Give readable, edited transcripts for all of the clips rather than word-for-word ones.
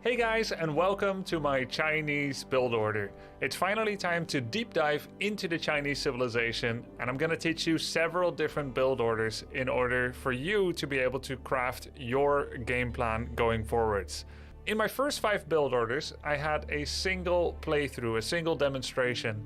Hey guys, and welcome to my Chinese build order. It's finally time to deep dive into the Chinese civilization, and I'm gonna teach you several different build orders in order for you to be able to craft your game plan going forwards. In my first 5 build orders, I had a single playthrough, a single demonstration.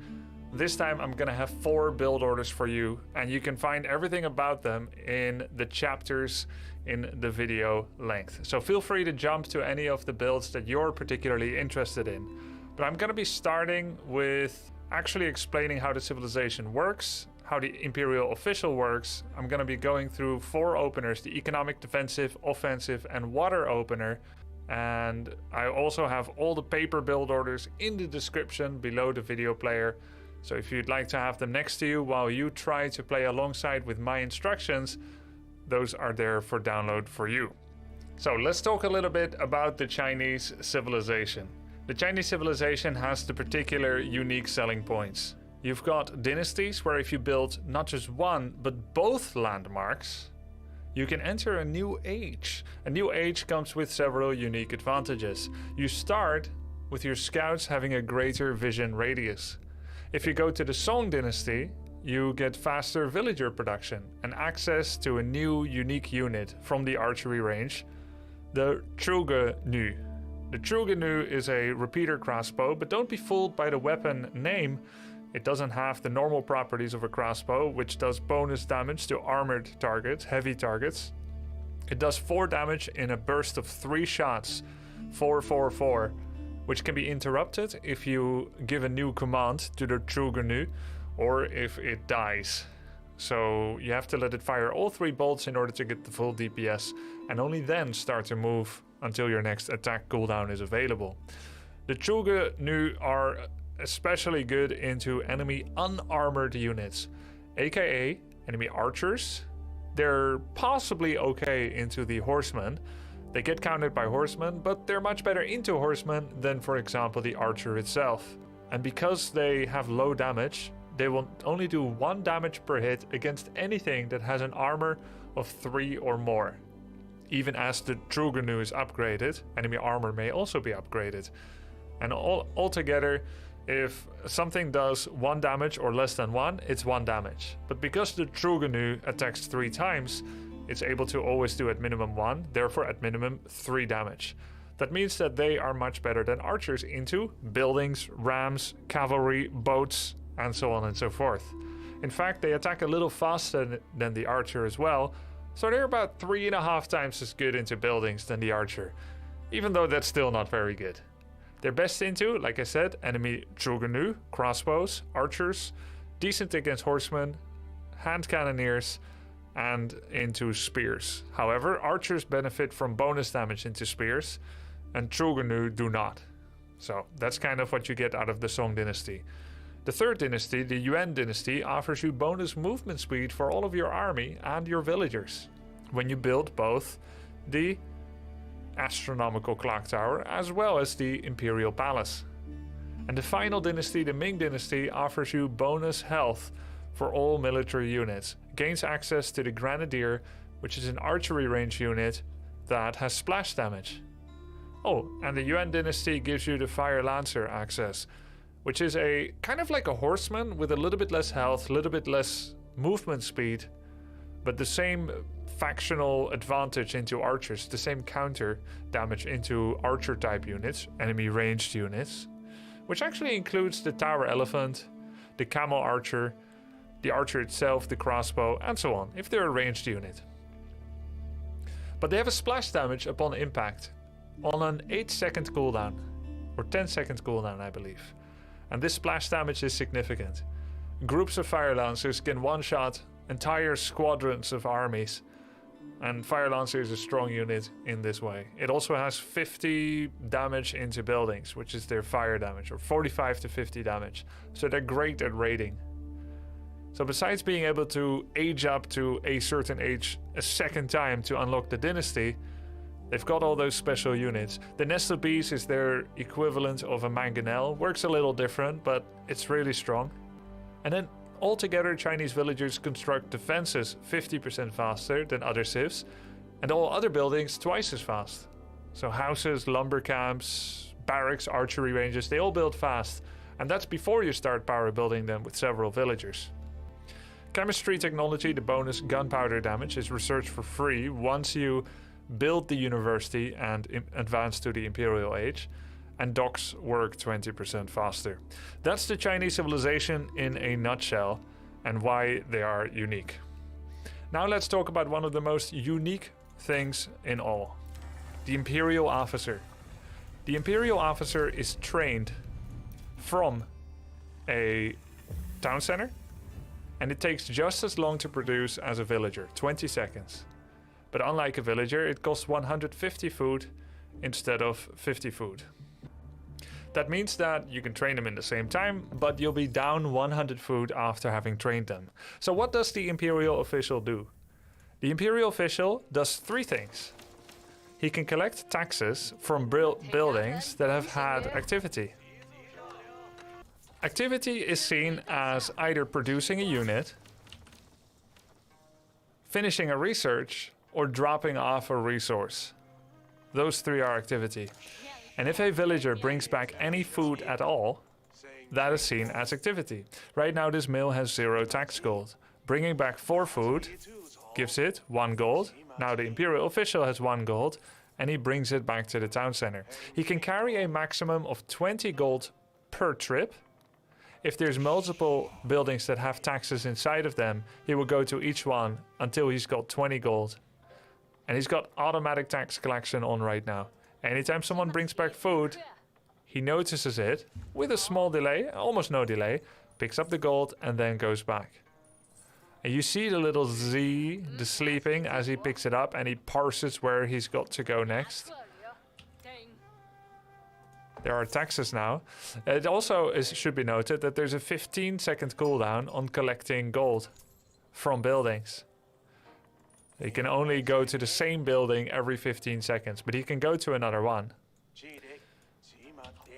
This time I'm gonna have 4 build orders for you, and you can find everything about them in the chapters in the video length. So feel free to jump to any of the builds that you're particularly interested in. But I'm gonna be starting with actually explaining how the civilization works, how the Imperial Official works. I'm gonna be going through 4 openers, the economic, defensive, offensive, and water opener. And I also have all the paper build orders in the description below the video player. So if you'd like to have them next to you while you try to play alongside with my instructions, those are there for download for you. So let's talk a little bit about the Chinese civilization. The Chinese civilization has the particular unique selling points. You've got dynasties where if you build not just one, but both landmarks, you can enter a new age. A new age comes with several unique advantages. You start with your scouts having a greater vision radius. If you go to the Song dynasty, you get faster villager production and access to a new unique unit from the archery range, the Zhuge Nu. The Zhuge Nu is a repeater crossbow, but don't be fooled by the weapon name. It doesn't have the normal properties of a crossbow, which does bonus damage to armored targets, heavy targets. It does 4 damage in a burst of 3 shots, 4, which can be interrupted if you give a new command to the Zhuge Nu, or if it dies. So you have to let it fire all 3 bolts in order to get the full DPS, and only then start to move until your next attack cooldown is available. The Zhuge Nu are especially good into enemy unarmored units, aka enemy archers. They're possibly okay into the horsemen. They get countered by horsemen, but they're much better into horsemen than, for example, the archer itself. And because they have low damage, they will only do 1 damage per hit against anything that has an armor of 3 or more. Even as the Zhuge Nu is upgraded, enemy armor may also be upgraded. And altogether, if something does 1 damage or less than 1, it's 1 damage. But because the Zhuge Nu attacks 3 times, it's able to always do at minimum 1, therefore at minimum 3 damage. That means that they are much better than archers into buildings, rams, cavalry, boats, and so on and so forth. In fact, they attack a little faster than the archer as well, so they're about 3.5 times as good into buildings than the archer, even though that's still not very good. They're best into, like I said, enemy Zhuge Nu, crossbows, archers, decent against horsemen, hand cannoneers, and into spears. However, archers benefit from bonus damage into spears, and Zhuge Nu do not. So that's kind of what you get out of the Song dynasty. The 3rd dynasty, the Yuan dynasty, offers you bonus movement speed for all of your army and your villagers when you build both the astronomical clock tower as well as the imperial palace. And the final dynasty, the Ming dynasty, offers you bonus health for all military units. Gains access to the grenadier, which is an archery range unit that has splash damage. Oh, and the Yuan dynasty gives you the fire lancer access, which is a kind of like a horseman with a little bit less health, a little bit less movement speed, but the same factional advantage into archers, the same counter damage into archer type units, enemy ranged units, which actually includes the tower elephant, the camel archer, the archer itself, the crossbow, and so on, if they're a ranged unit. But they have a splash damage upon impact on an 8-second cooldown, or 10-second cooldown, I believe. And this splash damage is significant. Groups of fire lancers can one-shot entire squadrons of armies, and fire lancer is a strong unit in this way. It also has 50 damage into buildings, which is their fire damage, or 45 to 50 damage. So they're great at raiding. So besides being able to age up to a certain age a second time to unlock the dynasty, they've got all those special units. The Nest of Bees is their equivalent of a mangonel. Works a little different, but it's really strong. And then altogether, Chinese villagers construct defenses 50% faster than other civs, and all other buildings twice as fast. So houses, lumber camps, barracks, archery ranges, they all build fast. And that's before you start power building them with several villagers. Chemistry technology, the bonus gunpowder damage, is researched for free once you build the university and advance to the Imperial Age. And docks work 20% faster. That's the Chinese civilization in a nutshell and why they are unique. Now let's talk about one of the most unique things in all. The Imperial Officer. The Imperial Officer is trained from a town center, and it takes just as long to produce as a villager, 20 seconds. But unlike a villager, it costs 150 food instead of 50 food. That means that you can train them in the same time, but you'll be down 100 food after having trained them. So what does the Imperial Official do? The Imperial Official does three things. He can collect taxes from buildings that have had activity. Activity is seen as either producing a unit, finishing a research, or dropping off a resource. Those three are activity. And if a villager brings back any food at all, that is seen as activity. Right now this mill has 0 tax gold. Bringing back 4 food gives it 1 gold. Now the Imperial Official has 1 gold, and he brings it back to the town center. He can carry a maximum of 20 gold per trip. If there's multiple buildings that have taxes inside of them, he will go to each one until he's got 20 gold. And he's got automatic tax collection on right now. Anytime someone brings back food, he notices it with a small delay, almost no delay, picks up the gold and then goes back. And you see the little Z, the sleeping, as he picks it up and he parses where he's got to go next. There are taxes now. It also should be noted that there's a 15-second cooldown on collecting gold from buildings. He can only go to the same building every 15 seconds, but he can go to another one.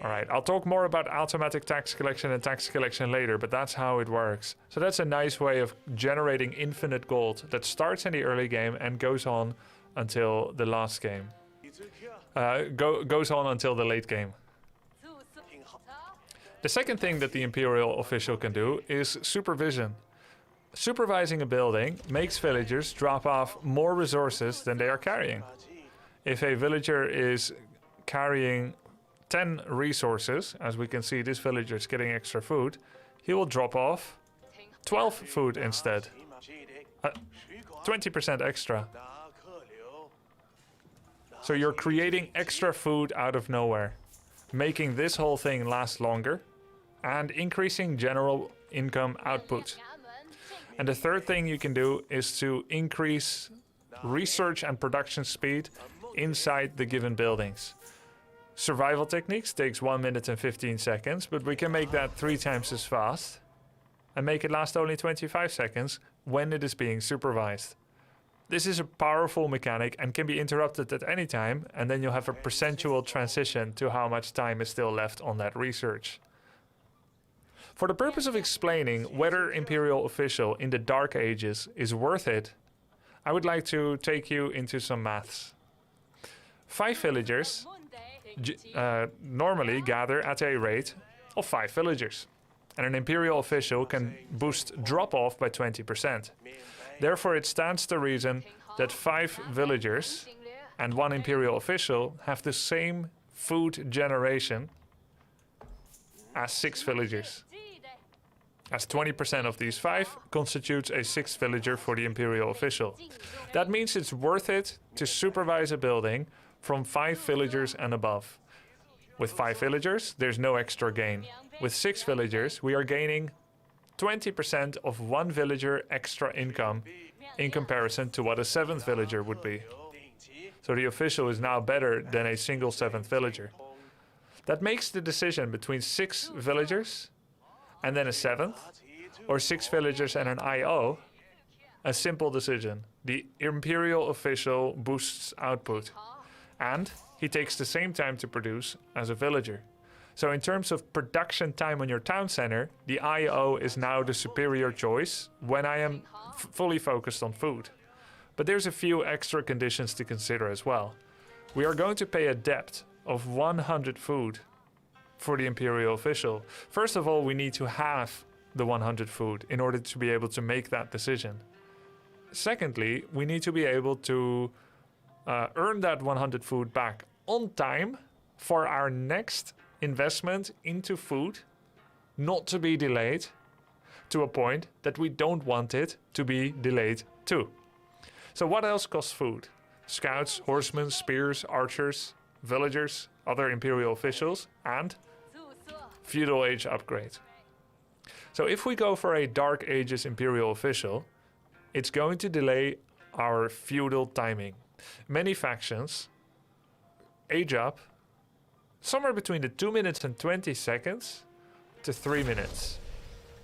Alright, I'll talk more about automatic tax collection and tax collection later, but that's how it works. So that's a nice way of generating infinite gold that starts in the early game and goes on until the last game. Goes on until the late game. The second thing that the Imperial Official can do is supervision. Supervising a building makes villagers drop off more resources than they are carrying. If a villager is carrying 10 resources, as we can see this villager is getting extra food, he will drop off 12 food instead. 20% extra. So you're creating extra food out of nowhere, making this whole thing last longer and increasing general income output. And the third thing you can do is to increase research and production speed inside the given buildings. Survival techniques takes 1 minute and 15 seconds, but we can make that 3 times as fast and make it last only 25 seconds when it is being supervised. This is a powerful mechanic and can be interrupted at any time, and then you'll have a percentual transition to how much time is still left on that research. For the purpose of explaining whether Imperial Official in the Dark Ages is worth it, I would like to take you into some maths. 5 villagers normally gather at a rate of 5 villagers, and an Imperial Official can boost drop-off by 20%. Therefore, it stands to reason that 5 villagers and 1 Imperial Official have the same food generation as 6 villagers. As 20% of these 5 constitutes a 6th villager for the Imperial Official. That means it's worth it to supervise a building from 5 villagers and above. With 5 villagers, there's no extra gain. With 6 villagers, we are gaining 20% of 1 villager extra income in comparison to what a 7th villager would be. So the official is now better than a single 7th villager. That makes the decision between 6 villagers and then a 7th, or 6 villagers and an IO, a simple decision. The Imperial Official boosts output, and he takes the same time to produce as a villager. So in terms of production time on your town center, the IO is now the superior choice when I am fully focused on food. But there's a few extra conditions to consider as well. we are going to pay a debt of 100 food for the imperial official. First of all, we need to have the 100 food in order to be able to make that decision. Secondly, we need to be able to earn that 100 food back on time for our next investment into food, not to be delayed to a point that we don't want it to be delayed too. So what else costs food? Scouts, horsemen, spears, archers, villagers, other imperial officials, and feudal age upgrade. So if we go for a Dark Ages imperial official, it's going to delay our feudal timing. Many factions age up somewhere between the 2 minutes and 20 seconds to 3 minutes.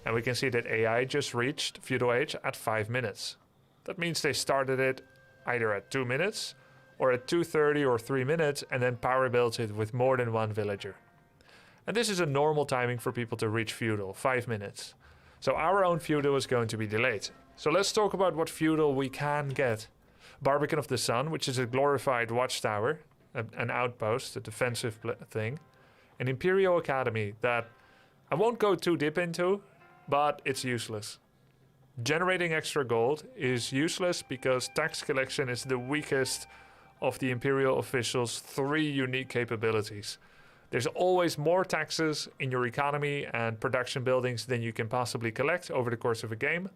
And we can see that AI just reached feudal age at 5 minutes. That means they started it either at 2 minutes or at 2:30 or 3 minutes and then power built it with more than one villager. And this is a normal timing for people to reach feudal, 5 minutes. So our own feudal is going to be delayed. So let's talk about what feudal we can get. Barbican of the Sun, which is a glorified watchtower, an outpost, a defensive thing. An Imperial Academy that I won't go too deep into, but it's useless. Generating extra gold is useless because tax collection is the weakest of the Imperial officials' 3 unique capabilities. There's always more taxes in your economy and production buildings than you can possibly collect over the course of a game.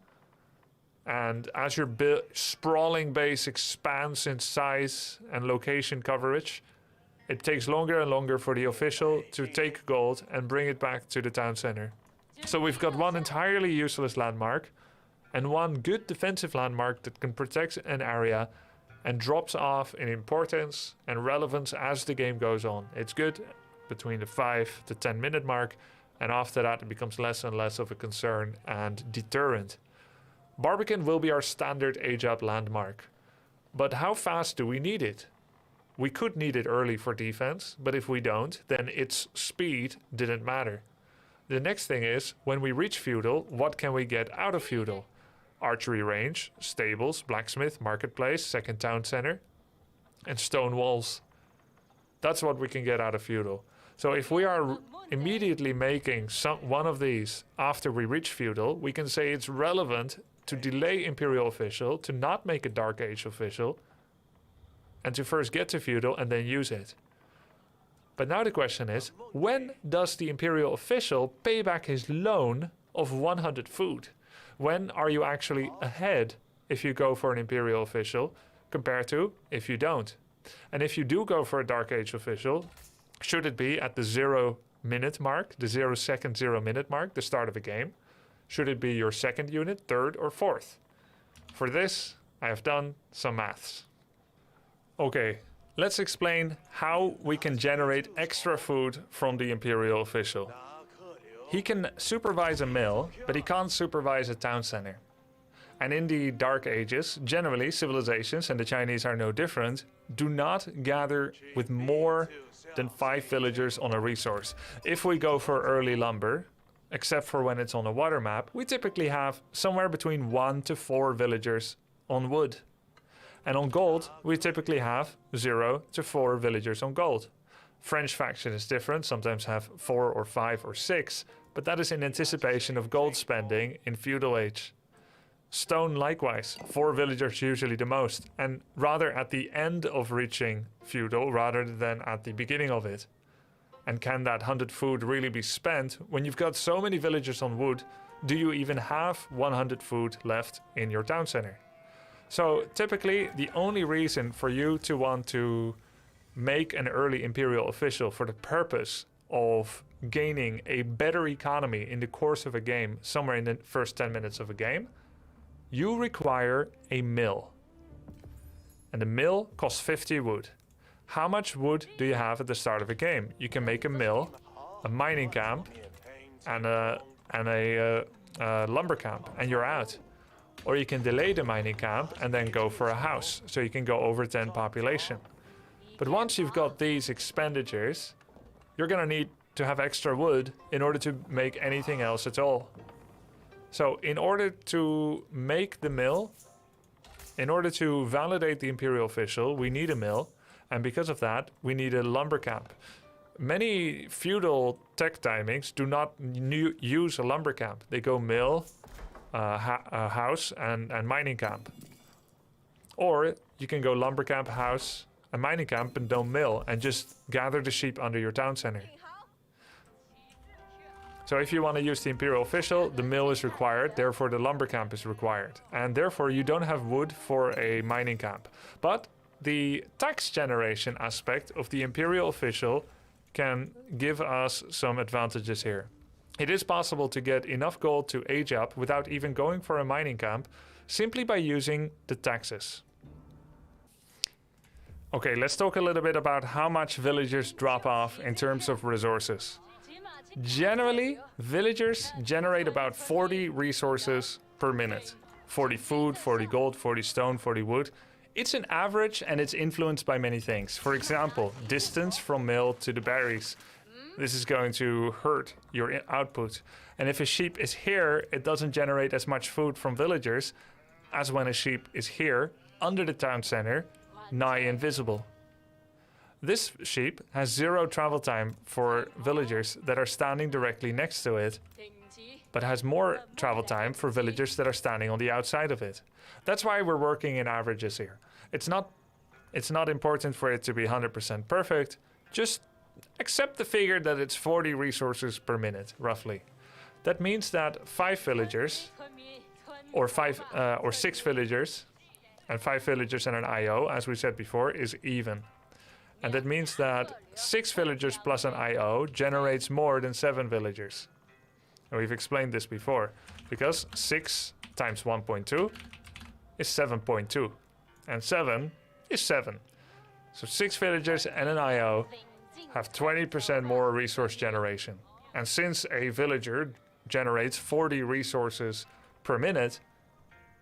And as your sprawling base expands in size and location coverage, it takes longer and longer for the official to take gold and bring it back to the town center. So we've got one entirely useless landmark and one good defensive landmark that can protect an area and drops off in importance and relevance as the game goes on. It's good between the 5 to 10 minute mark, and after that it becomes less and less of a concern and deterrent. Barbican will be our standard age up landmark. But how fast do we need it? We could need it early for defense, but if we don't, then its speed didn't matter. The next thing is, when we reach feudal, what can we get out of feudal? Archery range, stables, blacksmith, marketplace, second town center, and stone walls. That's what we can get out of feudal. So if we are immediately making one of these after we reach feudal, we can say it's relevant to delay imperial official, to not make a dark age official, and to first get to feudal and then use it. But now the question is, when does the imperial official pay back his loan of 100 food? When are you actually ahead if you go for an imperial official compared to if you don't? And if you do go for a dark age official, should it be at the 0 minute mark, the 0 second, 0 minute mark, the start of a game? Should it be your second unit, third or fourth? For this, I have done some maths. Okay, let's explain how we can generate extra food from the imperial official. He can supervise a mill, but he can't supervise a town center. And in the Dark Ages, generally civilizations, and the Chinese are no different, do not gather with more than 5 villagers on a resource. If we go for early lumber, except for when it's on a water map, we typically have somewhere between 1 to 4 villagers on wood. And on gold, we typically have 0 to 4 villagers on gold. French faction is different, sometimes have 4 or 5 or 6, but that is in anticipation of gold spending in feudal age. Stone likewise, 4 villagers usually the most, and rather at the end of reaching feudal rather than at the beginning of it. And can that 100 food really be spent when you've got so many villagers on wood? Do you even have 100 food left in your town center? So typically the only reason for you to want to make an early imperial official for the purpose of gaining a better economy in the course of a game, somewhere in the first 10 minutes of a game, you require a mill. And the mill costs 50 wood. How much wood do you have at the start of a game? You can make a mill, a mining camp, and a lumber camp, and you're out. Or you can delay the mining camp and then go for a house, so you can go over 10 population. But once you've got these expenditures, you're gonna need to have extra wood in order to make anything else at all. So in order to make the mill, in order to validate the imperial official, we need a mill. And because of that, we need a lumber camp. Many feudal tech timings do not use a lumber camp. They go mill, house, and mining camp. Or you can go lumber camp, house, and mining camp, and don't mill, and just gather the sheep under your town center. So if you want to use the Imperial Official, the mill is required, therefore the lumber camp is required. And therefore you don't have wood for a mining camp. But the tax generation aspect of the Imperial Official can give us some advantages here. It is possible to get enough gold to age up without even going for a mining camp, simply by using the taxes. Okay, let's talk a little bit about how much villagers drop off in terms of resources. Generally, villagers generate about 40 resources per minute. 40 food, 40 gold, 40 stone, 40 wood. It's an average and it's influenced by many things. For example, distance from mill to the berries. This is going to hurt your output. And if a sheep is here, it doesn't generate as much food from villagers as when a sheep is here, under the town center, nigh invisible. This sheep has 0 travel time for villagers that are standing directly next to it, but has more travel time for villagers that are standing on the outside of it. That's why we're working in averages here. It's not important for it to be 100% perfect. Just accept the figure that it's 40 resources per minute, roughly. That means that 5 villagers, or 6 villagers, and 5 villagers and an IO, as we said before, is even. And that means that 6 villagers plus an IO generates more than 7 villagers. And we've explained this before, because 6 times 1.2 is 7.2, and 7 is 7. So 6 villagers and an IO have 20% more resource generation. And since a villager generates 40 resources per minute,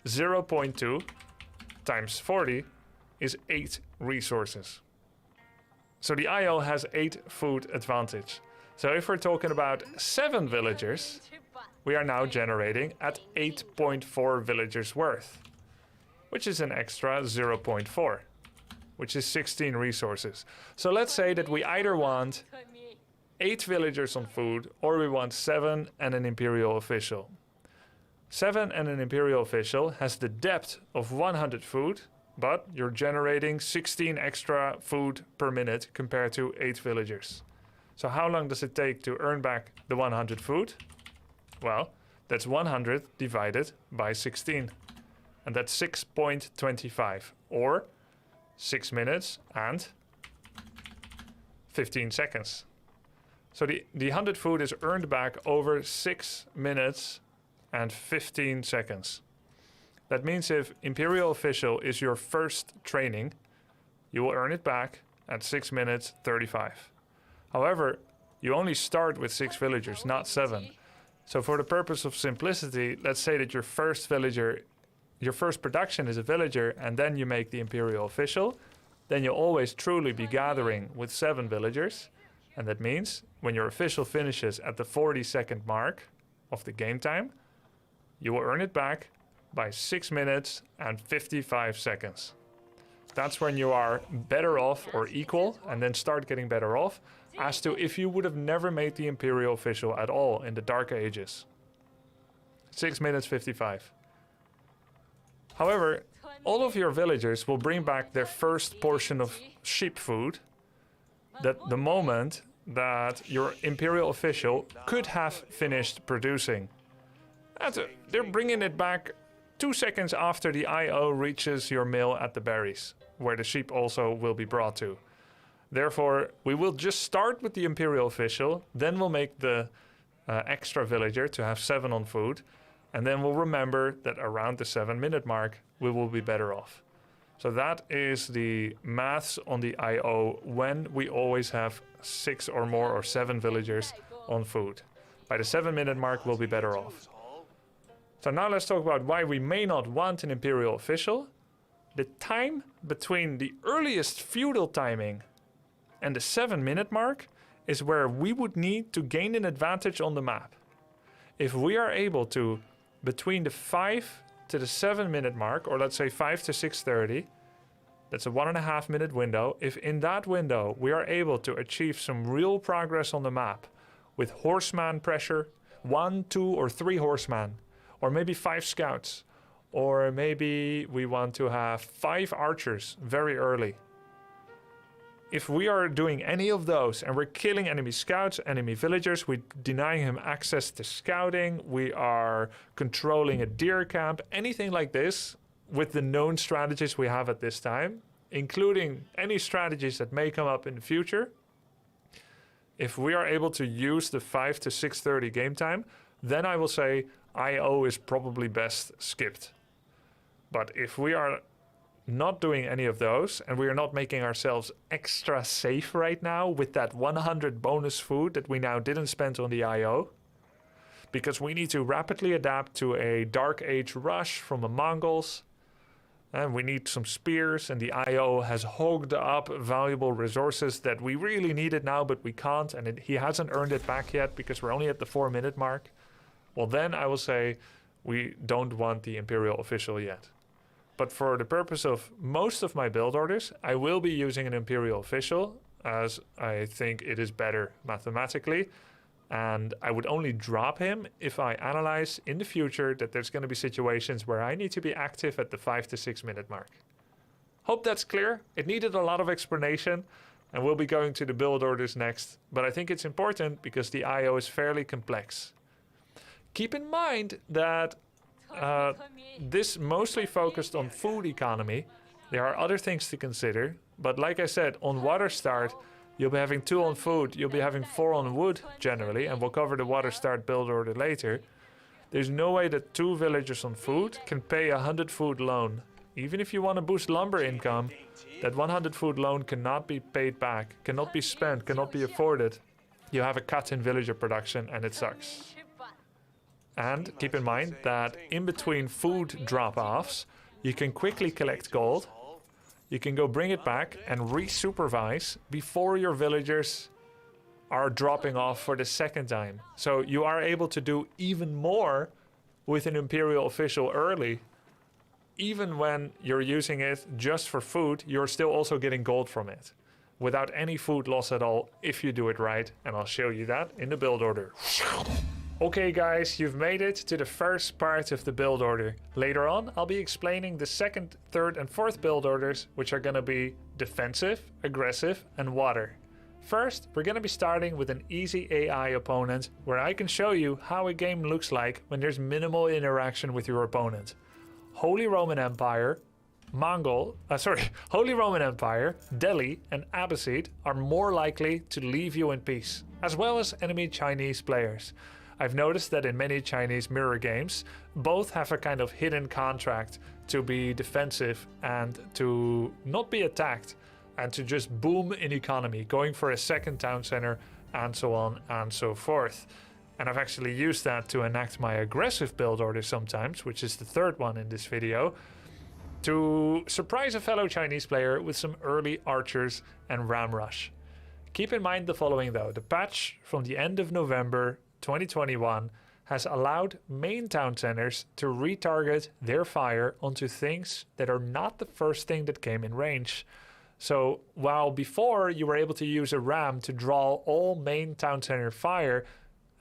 0.2 times 40 is 8 resources. So the IO has 8 food advantage. So if we're talking about 7 villagers, we are now generating at 8.4 villagers worth, which is an extra 0.4, which is 16 resources. So let's say that we either want 8 villagers on food, or we want 7 and an Imperial Official. 7 and an Imperial Official has the depth of 100 food, but you're generating 16 extra food per minute compared to 8 villagers. So how long does it take to earn back the 100 food? Well, that's 100 divided by 16. And that's 6.25, or 6 minutes and 15 seconds. So the 100 food is earned back over 6 minutes and 15 seconds. That means if Imperial Official is your first training, you will earn it back at 6 minutes 35. However, you only start with 6 villagers, not 7. So for the purpose of simplicity, let's say that your first production is a villager, and then you make the Imperial Official, then you'll always truly be gathering with 7 villagers. And that means when your official finishes at the 40-second mark of the game time, you will earn it back by 6 minutes and 55 seconds. That's when you are better off or equal, and then start getting better off, as to if you would have never made the Imperial Official at all in the Dark Ages. 6 minutes 55. However, all of your villagers will bring back their first portion of sheep food that the moment that your Imperial Official could have finished producing. They're bringing it back 2 seconds after the IO reaches your mill at the berries, where the sheep also will be brought to. Therefore, we will just start with the Imperial Official, then we'll make the extra villager to have 7 on food, and then we'll remember that around the 7-minute mark, we will be better off. So that is the maths on the IO when we always have 6 or more or 7 villagers on food. By the 7-minute mark, we'll be better off. So now let's talk about why we may not want an Imperial Official. The time between the earliest feudal timing and the 7-minute mark is where we would need to gain an advantage on the map. If we are able to, between the 5 to the 7-minute mark, or let's say 5 to 6:30, That's a 1.5 minute window. If in that window we are able to achieve some real progress on the map with horseman pressure, 1, 2, or 3 horsemen, or maybe 5 scouts, or maybe we want to have 5 archers very early. If we are doing any of those and we're killing enemy scouts, enemy villagers, we're denying him access to scouting, we are controlling a deer camp, anything like this, with the known strategies we have at this time, including any strategies that may come up in the future, if we are able to use the 5 to 6:30 game time, then I will say IO is probably best skipped. But if we are not doing any of those and we are not making ourselves extra safe right now with that 100 bonus food that we now didn't spend on the IO, because we need to rapidly adapt to a Dark Age rush from the Mongols, and we need some spears, and the IO has hogged up valuable resources that we really needed now, but we can't, and he hasn't earned it back yet because we're only at the 4-minute mark. Well, then I will say we don't want the Imperial Official yet. But for the purpose of most of my build orders, I will be using an Imperial Official, as I think it is better mathematically. And I would only drop him if I analyze in the future that there's going to be situations where I need to be active at the 5 to 6 minute mark. Hope that's clear. It needed a lot of explanation, and we'll be going to the build orders next. But I think it's important because the IO is fairly complex. Keep in mind that this mostly focused on food economy. There are other things to consider, but like I said, on water start, you'll be having 2 on food, you'll be having 4 on wood generally, and we'll cover the water start build order later. There's no way that 2 villagers on food can pay a 100 food loan. Even if you want to boost lumber income, that 100 food loan cannot be paid back, cannot be spent, cannot be afforded. You have a cut in villager production and it sucks. And keep in mind that in between food drop-offs, you can quickly collect gold. You can go bring it back and re-supervise before your villagers are dropping off for the second time. So you are able to do even more with an Imperial Official early. Even when you're using it just for food, you're still also getting gold from it, without any food loss at all if you do it right. And I'll show you that in the build order. Okay guys, you've made it to the first part of the build order. Later on, I'll be explaining the second, third and fourth build orders, which are going to be defensive, aggressive and water. First, we're going to be starting with an easy AI opponent, where I can show you how a game looks like when there's minimal interaction with your opponent. Holy Roman Empire, Holy Roman Empire, Delhi and Abbasid are more likely to leave you in peace, as well as enemy Chinese players. I've noticed that in many Chinese mirror games, both have a kind of hidden contract to be defensive and to not be attacked, and to just boom in economy, going for a second town center and so on and so forth. And I've actually used that to enact my aggressive build order sometimes, which is the third one in this video, to surprise a fellow Chinese player with some early archers and ram rush. Keep in mind the following though: the patch from the end of November 2021 has allowed main town centers to retarget their fire onto things that are not the first thing that came in range. So while before you were able to use a ram to draw all main town center fire,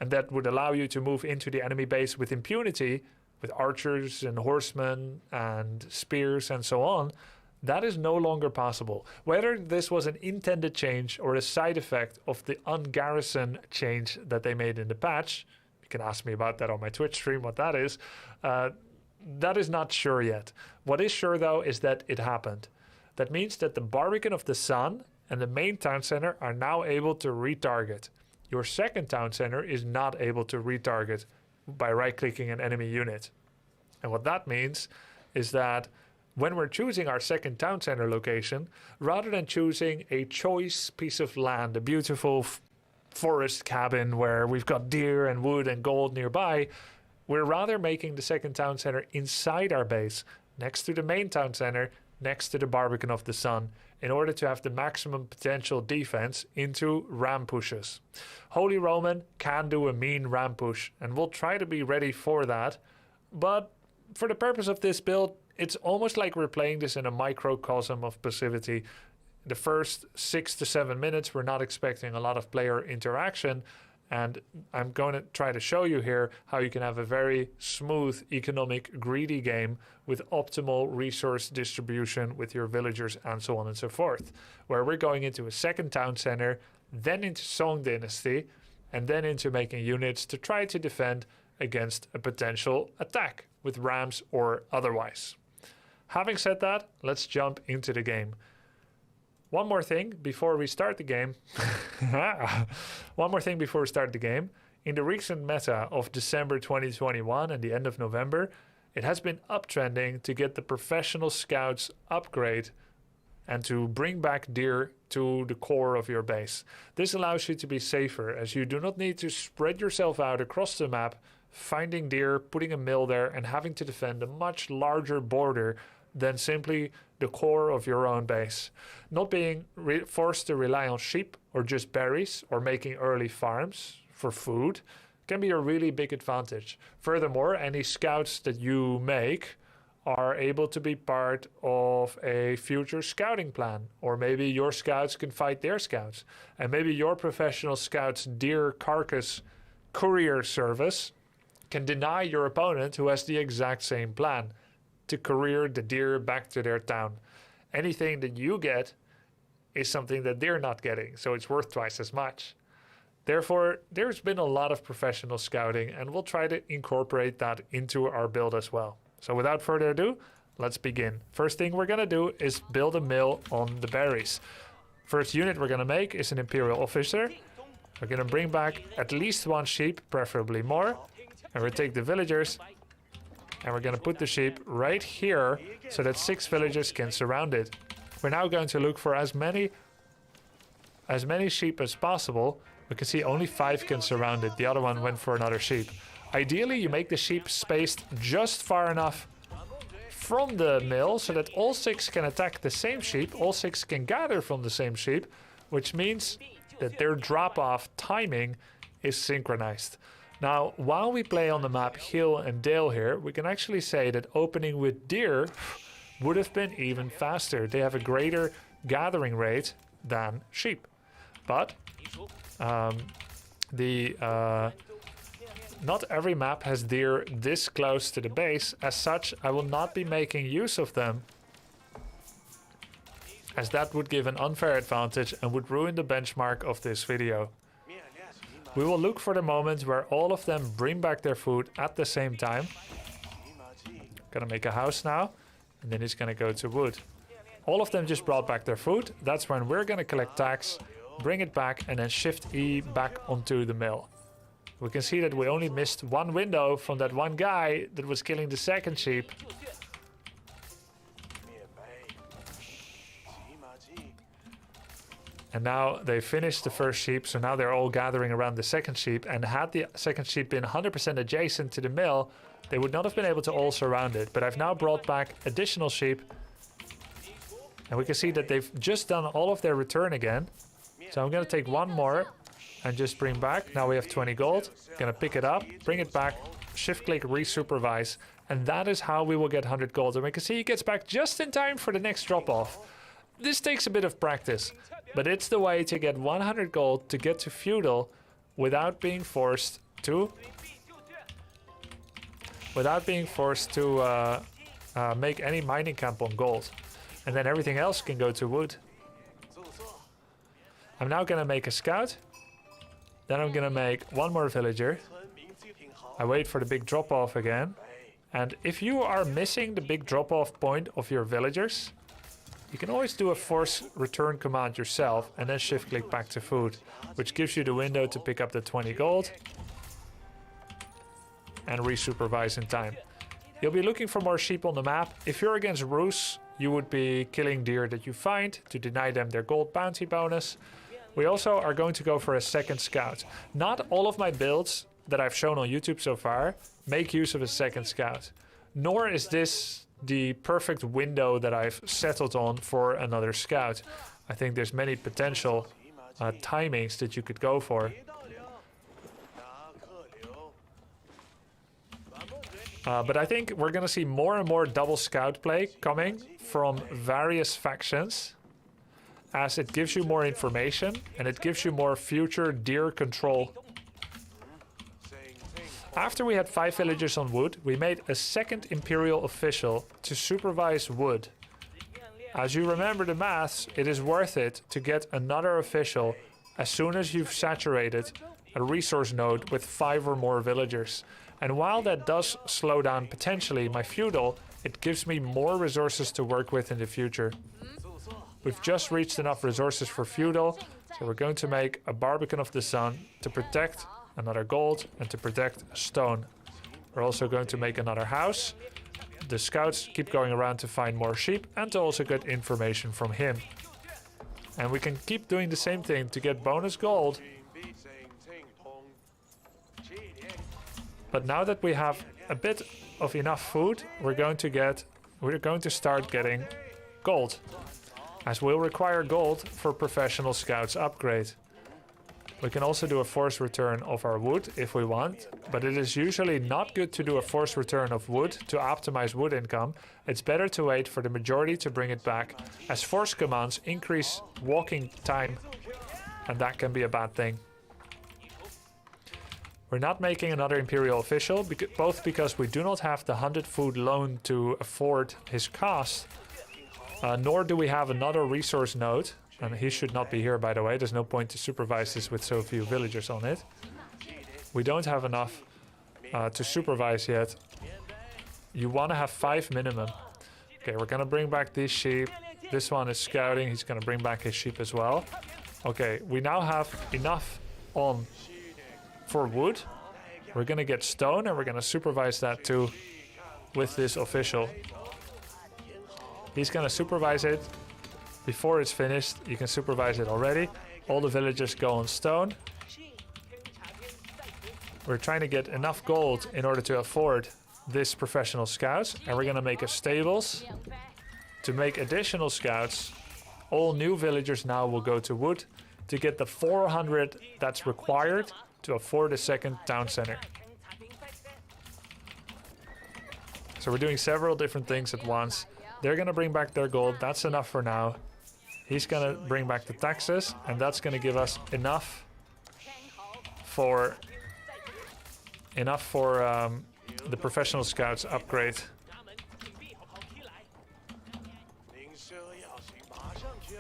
and that would allow you to move into the enemy base with impunity, with archers and horsemen and spears and so on, that is no longer possible. Whether this was an intended change or a side effect of the ungarrison change that they made in the patch, you can ask me about that on my Twitch stream, what that is not sure yet. What is sure though is that it happened. That means that the Barbican of the Sun and the main town center are now able to retarget. Your second town center is not able to retarget by right-clicking an enemy unit. And what that means is that when we're choosing our second town center location, rather than choosing a choice piece of land, a beautiful forest cabin where we've got deer and wood and gold nearby, we're rather making the second town center inside our base, next to the main town center, next to the Barbican of the Sun, in order to have the maximum potential defense into ram pushes. Holy Roman can do a mean ram push, and we'll try to be ready for that, but for the purpose of this build, it's almost like we're playing this in a microcosm of passivity. The first 6 to 7 minutes, we're not expecting a lot of player interaction. And I'm going to try to show you here how you can have a very smooth, economic, greedy game with optimal resource distribution with your villagers and so on and so forth. Where we're going into a second town center, then into Song Dynasty, and then into making units to try to defend against a potential attack with rams or otherwise. Having said that, let's jump into the game. One more thing before we start the game. In the recent meta of December 2021 and the end of November, it has been uptrending to get the professional scouts upgrade and to bring back deer to the core of your base. This allows you to be safer, as you do not need to spread yourself out across the map, finding deer, putting a mill there, and having to defend a much larger border than simply the core of your own base. Not being forced to rely on sheep or just berries or making early farms for food can be a really big advantage. Furthermore, any scouts that you make are able to be part of a future scouting plan, or maybe your scouts can fight their scouts, and maybe your professional scouts deer carcass courier service can deny your opponent who has the exact same plan to courier the deer back to their town. Anything that you get is something that they're not getting, so it's worth twice as much. Therefore, there's been a lot of professional scouting, and we'll try to incorporate that into our build as well. So without further ado, let's begin. First thing we're gonna do is build a mill on the berries. First unit we're gonna make is an Imperial Officer. We're gonna bring back at least 1 sheep, preferably more. And we'll take the villagers, and we're going to put the sheep right here so that 6 villagers can surround it. We're now going to look for as many sheep as possible. We can see only 5 can surround it. The other one went for another sheep. Ideally, you make the sheep spaced just far enough from the mill so that all 6 can attack the same sheep. All 6 can gather from the same sheep, which means that their drop-off timing is synchronized. Now, while we play on the map Hill and Dale here, we can actually say that opening with deer would have been even faster. They have a greater gathering rate than sheep. But not every map has deer this close to the base. As such, I will not be making use of them, as that would give an unfair advantage and would ruin the benchmark of this video. We will look for the moment where all of them bring back their food at the same time. Gonna make a house now, and then he's gonna go to wood. All of them just brought back their food. That's when we're gonna collect tax, bring it back, and then Shift E back onto the mill. We can see that we only missed 1 window from that one guy that was killing the second sheep. And now they finished the first sheep, so now they're all gathering around the second sheep. And had the second sheep been 100% adjacent to the mill, they would not have been able to all surround it. But I've now brought back additional sheep. And we can see that they've just done all of their return again. So I'm going to take 1 more and just bring back. Now we have 20 gold. Going to pick it up, bring it back, shift-click, resupervise. And that is how we will get 100 gold. And we can see he gets back just in time for the next drop-off. This takes a bit of practice, but it's the way to get 100 gold to get to feudal without being forced to make any mining camp on gold. And then everything else can go to wood. I'm now gonna make a scout. Then I'm gonna make 1 more villager. I wait for the big drop off again. And if you are missing the big drop off point of your villagers, you can always do a force return command yourself and then shift click back to food, which gives you the window to pick up the 20 gold and resupervise in time. You'll be looking for more sheep on the map. If you're against Roos, you would be killing deer that you find to deny them their gold bounty bonus. We also are going to go for a second scout. Not all of my builds that I've shown on YouTube so far make use of a second scout, nor is this the perfect window that I've settled on for another scout. I think there's many potential timings that you could go for. But I think we're going to see more and more double scout play coming from various factions, as it gives you more information and it gives you more future deer control. After we had 5 villagers on wood, we made a second imperial official to supervise wood. As you remember the maths, it is worth it to get another official as soon as you've saturated a resource node with 5 or more villagers. And while that does slow down potentially my feudal, it gives me more resources to work with in the future. We've just reached enough resources for feudal, so we're going to make a Barbican of the Sun to protect another gold and to protect a stone. We're also going to make another house. The scouts keep going around to find more sheep and to also get information from him. And we can keep doing the same thing to get bonus gold. But now that we have a bit of enough food, we're going to start getting gold, as we'll require gold for professional scouts upgrade. We can also do a forced return of our wood if we want, but it is usually not good to do a forced return of wood to optimize wood income. It's better to wait for the majority to bring it back, as force commands increase walking time, and that can be a bad thing. We're not making another imperial official, both because we do not have the 100 food loan to afford his cost, nor do we have another resource node. And he should not be here, by the way. There's no point to supervise this with so few villagers on it. We don't have enough to supervise yet. You want to have 5 minimum. Okay, we're going to bring back these sheep. This one is scouting. He's going to bring back his sheep as well. Okay, we now have enough on for wood. We're going to get stone and we're going to supervise that too with this official. He's going to supervise it. Before it's finished, you can supervise it already. All the villagers go on stone. We're trying to get enough gold in order to afford this professional scouts. And we're going to make a stables to make additional scouts. All new villagers now will go to wood to get the 400 that's required to afford a second town center. So we're doing several different things at once. They're going to bring back their gold. That's enough for now. He's going to bring back the taxes, and that's going to give us enough for the professional scouts upgrade.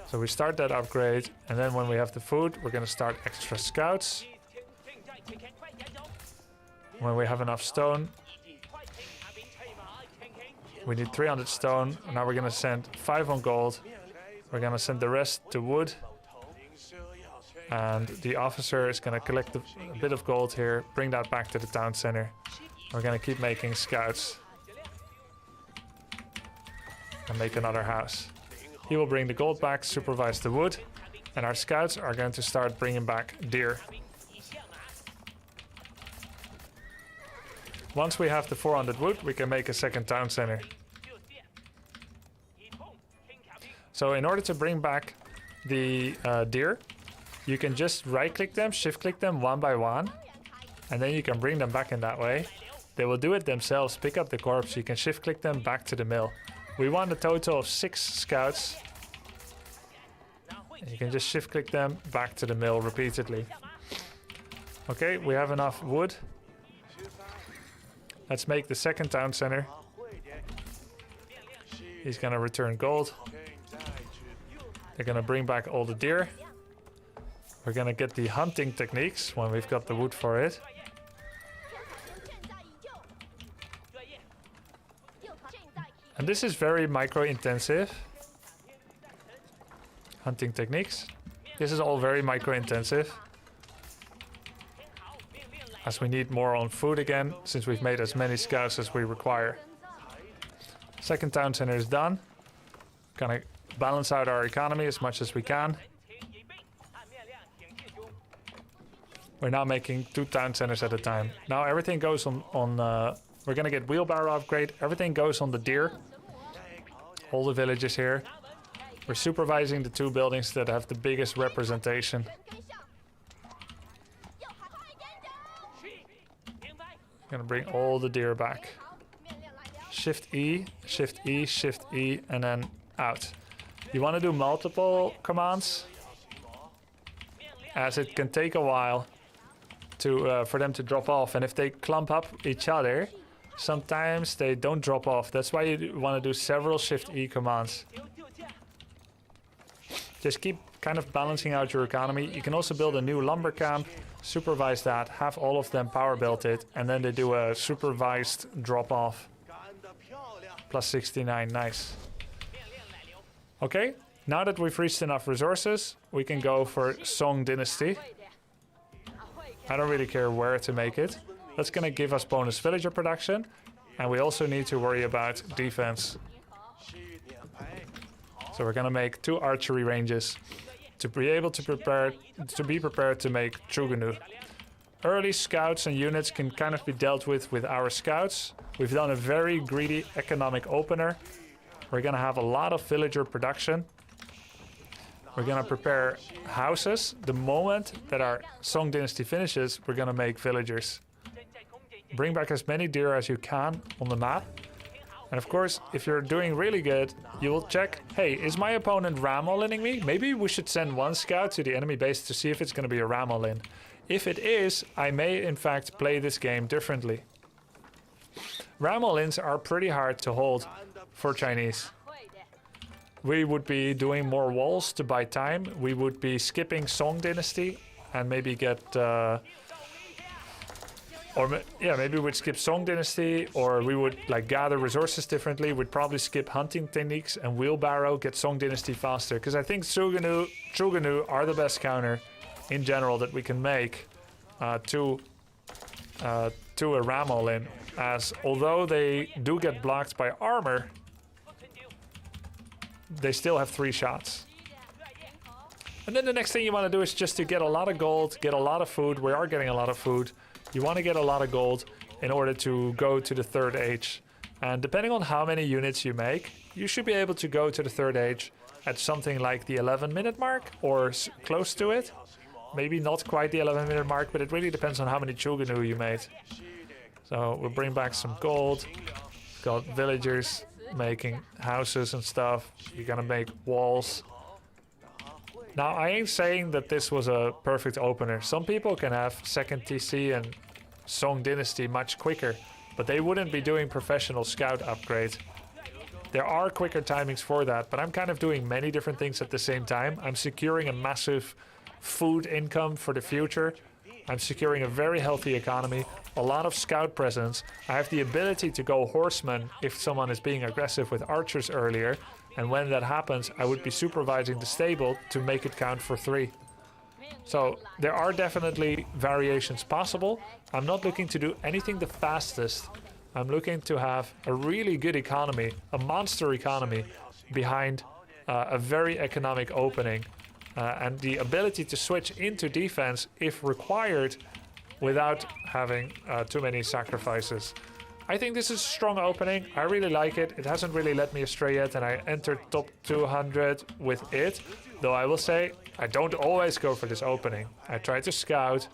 So we start that upgrade, and then when we have the food, we're going to start extra scouts. When we have enough stone, we need 300 stone. Now we're going to send 5 on gold. We're going to send the rest to wood. And the officer is going to collect a bit of gold here, bring that back to the town center. We're going to keep making scouts. And make another house. He will bring the gold back, supervise the wood. And our scouts are going to start bringing back deer. Once we have the 400 wood, we can make a second town center. So in order to bring back the deer, you can just right-click them, shift-click them one by one, and then you can bring them back in that way. They will do it themselves, pick up the corpse, you can shift-click them back to the mill. We want a total of 6 scouts. And you can just shift-click them back to the mill repeatedly. Okay, we have enough wood. Let's make the second town center. He's gonna return gold. They're gonna bring back all the deer. We're gonna get the hunting techniques when we've got the wood for it. And this is very micro intensive. Hunting techniques. This is all very micro intensive. As we need more on food again, since we've made as many scouts as we require. Second town center is done. Gonna balance out our economy as much as we can. We're now making 2 town centers at a time. Now everything goes on we're gonna get wheelbarrow upgrade. Everything goes on the deer. All the villages here. We're supervising the 2 buildings that have the biggest representation. Gonna bring all the deer back. Shift E, Shift E, Shift E, and then out. You want to do multiple commands, as it can take a while to for them to drop off. And if they clump up each other, sometimes they don't drop off. That's why you want to do several Shift E commands. Just keep kind of balancing out your economy. You can also build a new lumber camp, supervise that, have all of them power built it, and then they do a supervised drop off. Plus 69, nice. Okay, now that we've reached enough resources, we can go for Song Dynasty. I don't really care where to make it. That's gonna give us bonus villager production, and we also need to worry about defense. So we're gonna make 2 archery ranges to be able to be prepared to make Chugunu. Early scouts and units can kind of be dealt with our scouts. We've done a very greedy economic opener. We're gonna have a lot of villager production. We're gonna prepare houses. The moment that our Song Dynasty finishes, we're gonna make villagers. Bring back as many deer as you can on the map. And of course, if you're doing really good, you will check, hey, is my opponent ram all-inning me? Maybe we should send 1 scout to the enemy base to see if it's gonna be a ram all-in. If it is, I may in fact play this game differently. Ram all-ins are pretty hard to hold for Chinese. We would be doing more walls to buy time. We would be skipping Song Dynasty and maybe get... maybe we'd skip Song Dynasty, or we would like gather resources differently. We'd probably skip hunting techniques and wheelbarrow, get Song Dynasty faster. Because I think Chugunu are the best counter in general that we can make to a ram all-in. As although they do get blocked by armor, they still have 3 shots. And then the next thing you want to do is just to get a lot of gold, get a lot of food. We are getting a lot of food. You want to get a lot of gold in order to go to the 3rd age. And depending on how many units you make, you should be able to go to the 3rd age at something like the 11-minute mark or close to it. Maybe not quite the 11-minute mark, but it really depends on how many Chugunu you made. So we'll bring back some gold. Got villagers making houses and stuff. You're gonna make walls. Now, I ain't saying that this was a perfect opener. Some people can have 2nd TC and Song Dynasty much quicker, but they wouldn't be doing professional scout upgrade. There are quicker timings for that, but I'm kind of doing many different things at the same time. I'm securing a massive food income for the future. I'm securing a very healthy economy, a lot of scout presence. I have the ability to go horseman if someone is being aggressive with archers earlier. And when that happens, I would be supervising the stable to make it count for 3. So there are definitely variations possible. I'm not looking to do anything the fastest. I'm looking to have a really good economy, a monster economy behind a very economic opening. And the ability to switch into defense if required without having too many sacrifices. I think this is a strong opening. I really like it. It hasn't really led me astray yet, and I entered top 200 with it. Though I will say, I don't always go for this opening. I try to scout.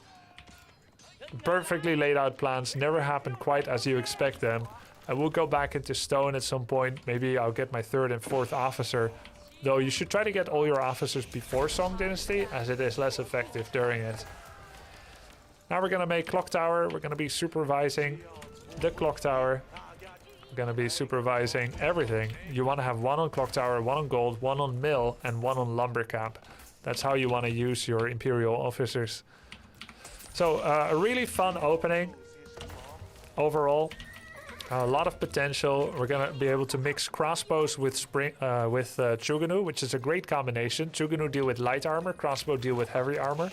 Perfectly laid out plans never happen quite as you expect them. I will go back into stone at some point. Maybe I'll get my 3rd and 4th officer. Though you should try to get all your officers before Song Dynasty, as it is less effective during it. Now we're gonna make Clock Tower. We're gonna be supervising the Clock Tower. We're gonna be supervising everything. You want to have 1 on Clock Tower, 1 on gold, 1 on mill, and 1 on lumber camp. That's how you want to use your imperial officers. So a really fun opening overall. A lot of potential. We're gonna be able to mix crossbows with Chugunu, which is a great combination. Chugunu deal with light armor, crossbow deal with heavy armor.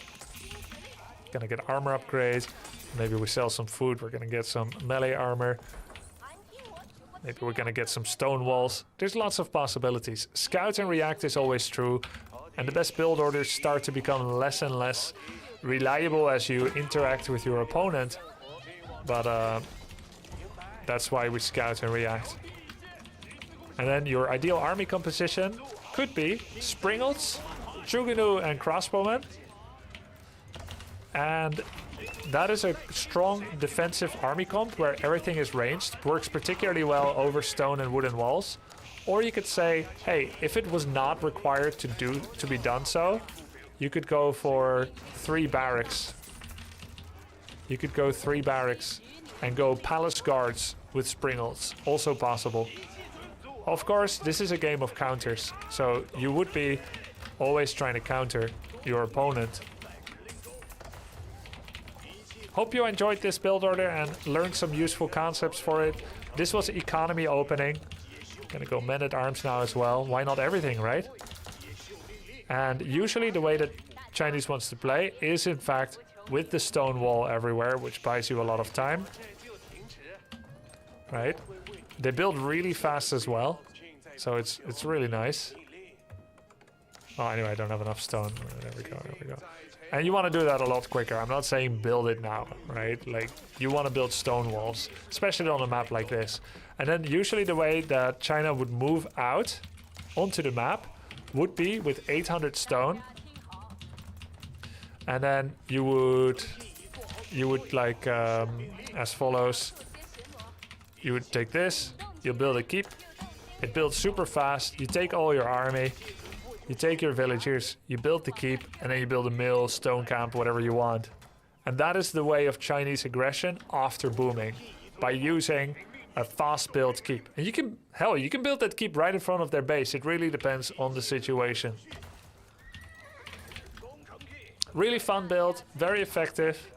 Gonna get armor upgrade. Maybe we sell some food. We're gonna get some melee armor. Maybe we're gonna get some stone walls. There's lots of possibilities. Scout and react is always true, and the best build orders start to become less and less reliable as you interact with your opponent. But that's why we scout and react. And then your ideal army composition could be Springalds, Chugunu and crossbowmen. And That is a strong defensive army comp where everything is ranged, works particularly well over stone and wooden walls. Or you could say, hey, if it was not required to be done so, you could go for 3 barracks. You could go 3 barracks and go palace guards with springles, also possible. Of course, this is a game of counters, so you would be always trying to counter your opponent. Hope you enjoyed this build order and learned some useful concepts for it. This was economy opening. Gonna go men at arms now as well. Why not everything, right? And usually the way that Chinese wants to play is in fact with the stone wall everywhere, which buys you a lot of time. Right? They build really fast as well, so it's really nice. Oh, anyway, I don't have enough stone. There we go, there we go. And you want to do that a lot quicker. I'm not saying build it now, right? Like, you want to build stone walls, especially on a map like this. And then usually the way that China would move out onto the map would be with 800 stone. And then you would like, as follows. You would take this, you'll build a keep. It builds super fast. You take all your army, you take your villagers, you build the keep, and then you build a mill, stone camp, whatever you want. And that is the way of Chinese aggression after booming, by using a fast built keep. And you can, hell, you can build that keep right in front of their base. It really depends on the situation. Really fun build, very effective.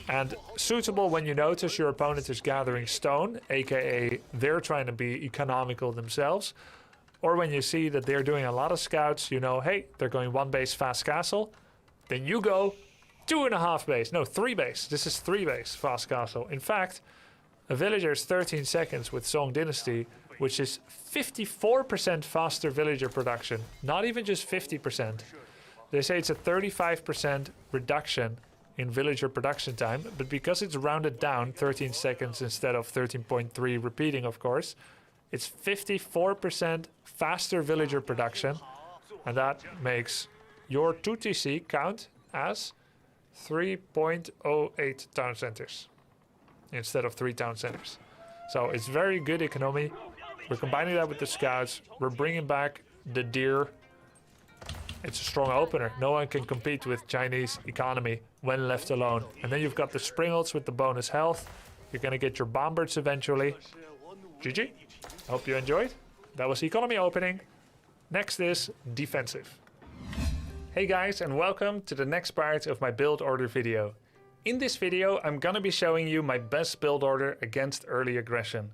And suitable when you notice your opponent is gathering stone, aka they're trying to be economical themselves. Or when you see that they're doing a lot of scouts, you know, hey, they're going 1 base fast castle. Then you go 2.5 base, no, 3 base. This is 3 base fast castle. In fact, a villager is 13 seconds with Song Dynasty, which is 54% faster villager production. Not even just 50%. They say it's a 35% reduction in villager production time, but because it's rounded down 13 seconds instead of 13.3 repeating, of course, it's 54% faster villager production, and that makes your 2TC count as 3.08 town centers instead of 3 town centers. So it's very good economy. We're combining that with the scouts. We're bringing back the deer. It's a strong opener. No one can compete with Chinese economy when left alone. And then you've got the springles with the bonus health. You're gonna get your bombards eventually. GG. Hope you enjoyed. That was economy opening. Next is defensive. Hey guys, and welcome to the next part of my build order video. In this video, I'm gonna be showing you my best build order against early aggression.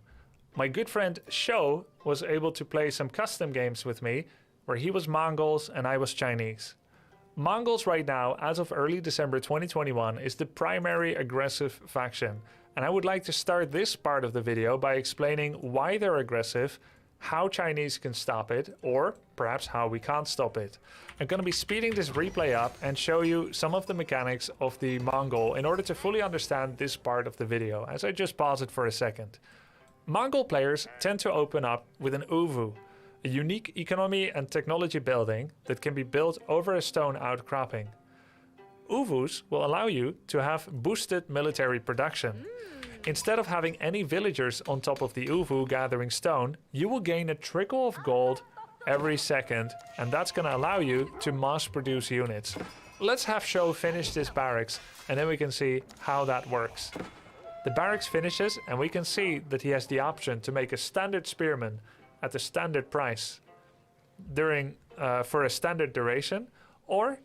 My good friend Shou was able to play some custom games with me where he was Mongols and I was Chinese. Mongols right now, as of early December 2021, is the primary aggressive faction. And I would like to start this part of the video by explaining why they're aggressive, how Chinese can stop it, or perhaps how we can't stop it. I'm going to be speeding this replay up and show you some of the mechanics of the Mongol in order to fully understand this part of the video, as I just pause it for a second. Mongol players tend to open up with an uvu, a unique economy and technology building that can be built over a stone outcropping. Uvus will allow you to have boosted military production. Instead of having any villagers on top of the uvu gathering stone, you will gain a trickle of gold every second, and that's going to allow you to mass produce units. Let's have Shou finish this barracks, and then we can see how that works. The barracks finishes, and we can see that he has the option to make a standard spearman at the standard price during for a standard duration, or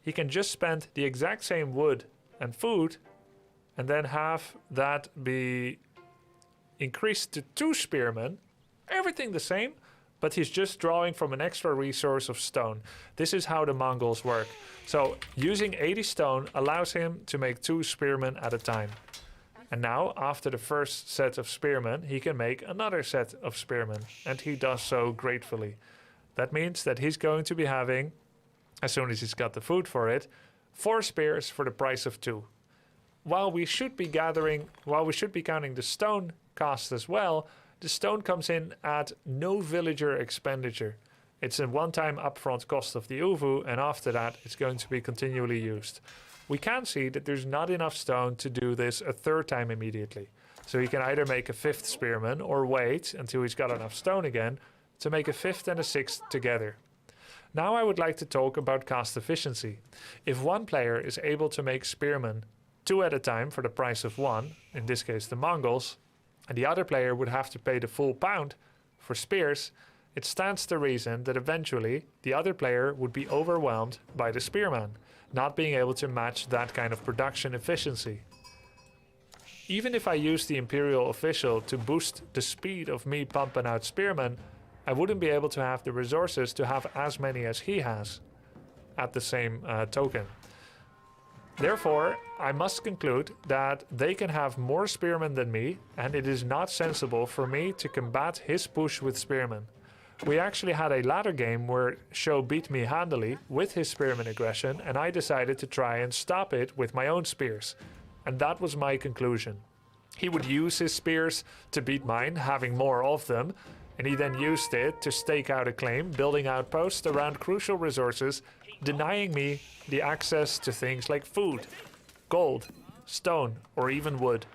he can just spend the exact same wood and food and then have that be increased to 2 spearmen, everything the same, but he's just drawing from an extra resource of stone. This is how the Mongols work. So using 80 stone allows him to make 2 spearmen at a time. And now, after the first set of spearmen, he can make another set of spearmen, and he does so gratefully. That means that he's going to be having, as soon as he's got the food for it, 4 spears for the price of 2. While we should be counting the stone cost as well, the stone comes in at no villager expenditure. It's a one-time upfront cost of the uvu, and after that, it's going to be continually used. we can see that there's not enough stone to do this a third time immediately. So he can either make a fifth spearman or wait until he's got enough stone again to make a fifth and a sixth together. Now I would like to talk about cost efficiency. If one player is able to make spearmen 2 at a time for the price of 1, in this case the Mongols, and the other player would have to pay the full pound for spears, it stands to reason that eventually the other player would be overwhelmed by the spearman, not being able to match that kind of production efficiency. Even if I use the Imperial official to boost the speed of me pumping out spearmen, I wouldn't be able to have the resources to have as many as he has at the same token. Therefore, I must conclude that they can have more spearmen than me, and it is not sensible for me to combat his push with spearmen. We actually had a ladder game where Sho beat me handily with his spearman aggression, and I decided to try and stop it with my own spears. And that was my conclusion. He would use his spears to beat mine, having more of them, and he then used it to stake out a claim, building outposts around crucial resources, denying me the access to things like food, gold, stone, or even wood.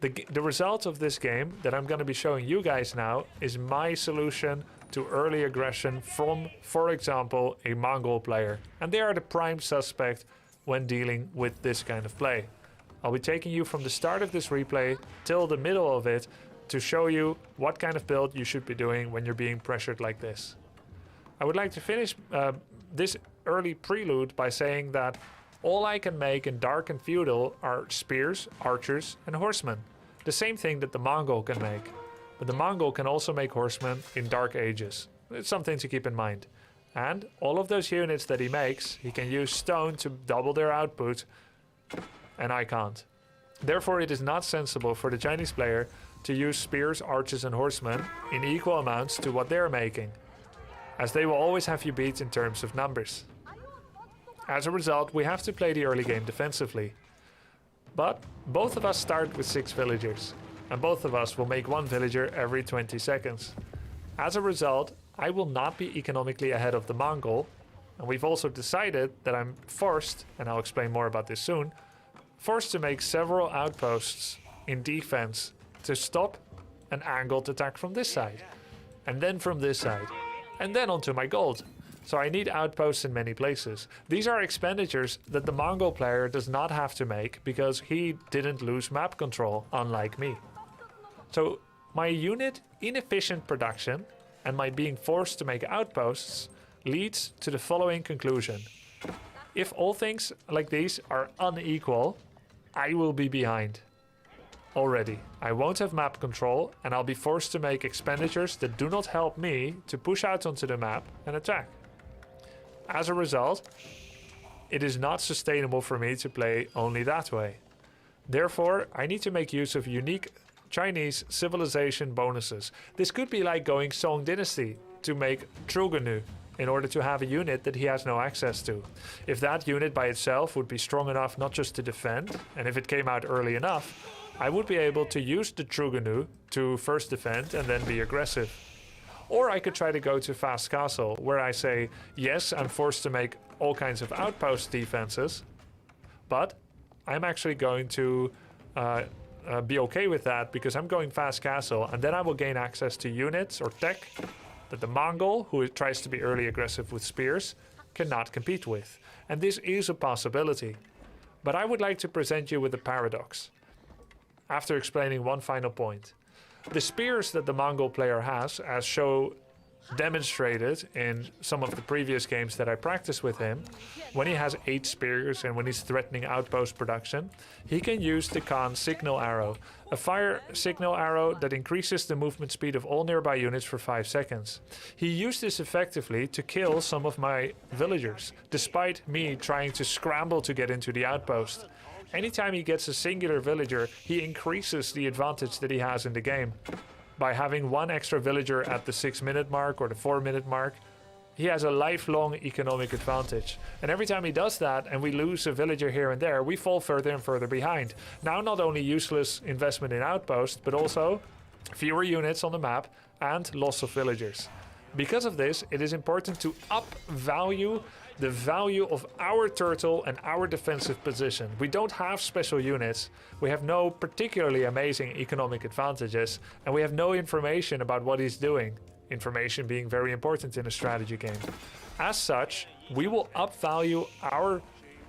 The result of this game that I'm going to be showing you guys now is my solution to early aggression from, for example, a Mongol player. And they are the prime suspect when dealing with this kind of play. I'll be taking you from the start of this replay till the middle of it to show you what kind of build you should be doing when you're being pressured like this. I would like to finish this early prelude by saying that all I can make in Dark and Feudal are spears, archers, and horsemen. The same thing that the Mongol can make. But the Mongol can also make horsemen in Dark Ages. It's something to keep in mind. And all of those units that he makes, he can use stone to double their output, and I can't. Therefore, it is not sensible for the Chinese player to use spears, archers, and horsemen in equal amounts to what they're making, as they will always have you beat in terms of numbers. As a result, we have to play the early game defensively. But both of us start with 6 villagers, and both of us will make 1 villager every 20 seconds. As a result, I will not be economically ahead of the Mongol, and we've also decided that I'm forced, and I'll explain more about this soon, forced to make several outposts in defense to stop an angled attack from this side, and then from this side, and then onto my gold. So I need outposts in many places. These are expenditures that the Mongol player does not have to make because he didn't lose map control, unlike me. So my unit inefficient production and my being forced to make outposts leads to the following conclusion. If all things like these are unequal, I will be behind. Already, I won't have map control and I'll be forced to make expenditures that do not help me to push out onto the map and attack. As a result, it is not sustainable for me to play only that way. Therefore, I need to make use of unique Chinese civilization bonuses. This could be like going Song Dynasty to make Truganu in order to have a unit that he has no access to. If that unit by itself would be strong enough not just to defend, and if it came out early enough, I would be able to use the Truganu to first defend and then be aggressive. Or I could try to go to Fast Castle, where I say, yes, I'm forced to make all kinds of outpost defenses, but I'm actually going to be okay with that because I'm going Fast Castle, and then I will gain access to units or tech that the Mongol, who tries to be early aggressive with spears, cannot compete with. And this is a possibility. But I would like to present you with a paradox, after explaining one final point. The spears that the Mongol player has, as Sho demonstrated in some of the previous games that I practiced with him, when he has 8 spears and when he's threatening outpost production, he can use the Khan signal arrow, a fire signal arrow that increases the movement speed of all nearby units for 5 seconds. He used this effectively to kill some of my villagers, despite me trying to scramble to get into the outpost. Anytime he gets a singular villager, he increases the advantage that he has in the game. By having 1 extra villager at the 6-minute mark or the 4-minute mark, he has a lifelong economic advantage. And every time he does that and we lose a villager here and there, we fall further and further behind. Now not only useless investment in outposts, but also fewer units on the map and loss of villagers. Because of this, it is important to upvalue the value of our turtle and our defensive position. We don't have special units, we have no particularly amazing economic advantages, and we have no information about what he's doing. Information being very important in a strategy game. As such, we will upvalue our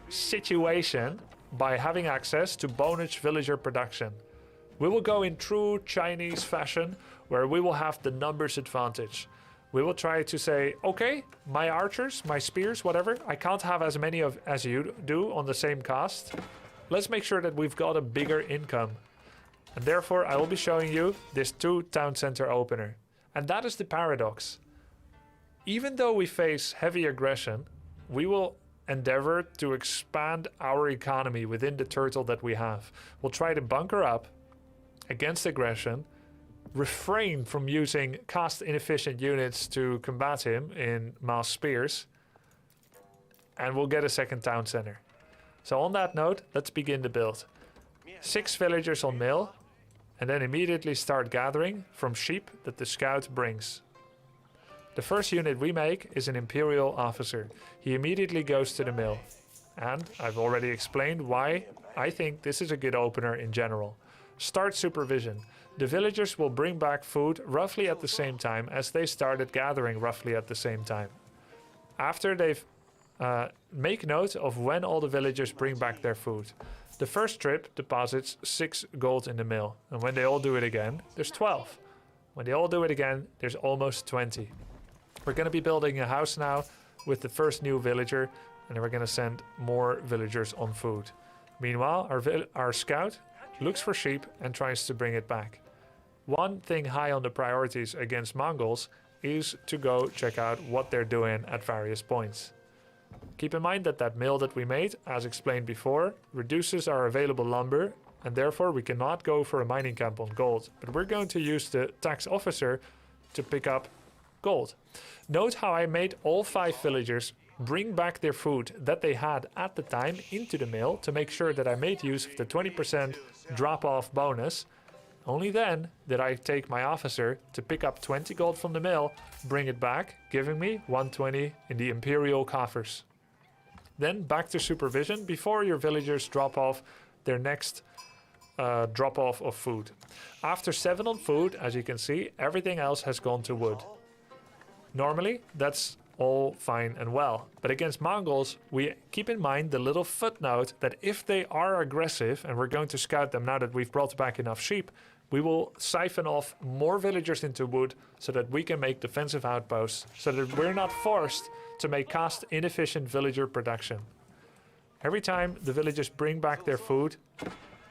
situation by having access to bonus villager production. We will go in true Chinese fashion, where we will have the numbers advantage. We will try to say, okay, my archers, my spears, whatever, I can't have as many as you do on the same cast. Let's make sure that we've got a bigger income. And therefore, I will be showing you this 2 town center opener. And that is the paradox. Even though we face heavy aggression, we will endeavor to expand our economy within the turtle that we have. We'll try to bunker up against aggression, refrain from using cost inefficient units to combat him in mass spears, and we'll get a second town center. So on that note, let's begin the build. 6 villagers on mill, and then immediately start gathering from sheep that the scout brings. The first unit we make is an imperial officer. He immediately goes to the mill, and I've already explained why I think this is a good opener in general. Start supervision. The villagers will bring back food roughly at the same time as they started gathering roughly at the same time. After they've make note of when all the villagers bring back their food. The first trip deposits 6 gold in the mill, and when they all do it again, there's 12. When they all do it again, there's almost 20. We're going to be building a house now with the first new villager, and then we're going to send more villagers on food. Meanwhile, our scout looks for sheep and tries to bring it back. One thing high on the priorities against Mongols is to go check out what they're doing at various points. Keep in mind that that mill that we made, as explained before, reduces our available lumber, and therefore we cannot go for a mining camp on gold, but we're going to use the tax officer to pick up gold. Note how I made all 5 villagers bring back their food that they had at the time into the mill to make sure that I made use of the 20% drop-off bonus. Only then did I take my officer to pick up 20 gold from the mill, bring it back, giving me 120 in the imperial coffers. Then back to supervision before your villagers drop off their next drop-off of food. After 7 on food, as you can see, everything else has gone to wood. Normally, that's all fine and well. But against Mongols, we keep in mind the little footnote that if they are aggressive, and we're going to scout them now that we've brought back enough sheep, we will siphon off more villagers into wood so that we can make defensive outposts, so that we're not forced to make cost inefficient villager production. Every time the villagers bring back their food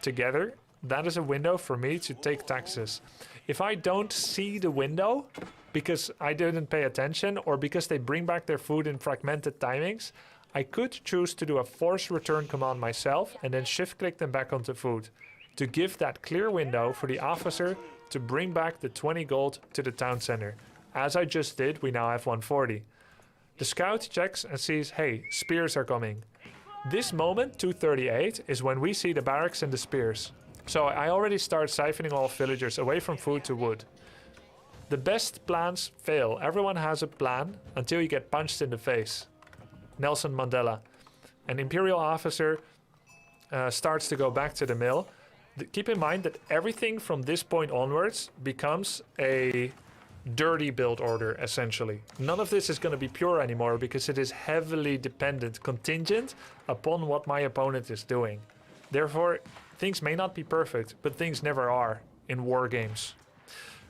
together, that is a window for me to take taxes. If I don't see the window, because I didn't pay attention or because they bring back their food in fragmented timings, I could choose to do a force return command myself and then shift click them back onto food to give that clear window for the officer to bring back the 20 gold to the town center. As I just did, we now have 140. The scout checks and sees, hey, spears are coming. This moment, 238, is when we see the barracks and the spears. So I already start siphoning off villagers away from food to wood. The best plans fail. Everyone has a plan until you get punched in the face. Nelson Mandela. An imperial officer starts to go back to the mill. Keep in mind that everything from this point onwards becomes a dirty build order, essentially. None of this is going to be pure anymore because it is heavily dependent, contingent upon what my opponent is doing. Therefore, things may not be perfect, but things never are in war games.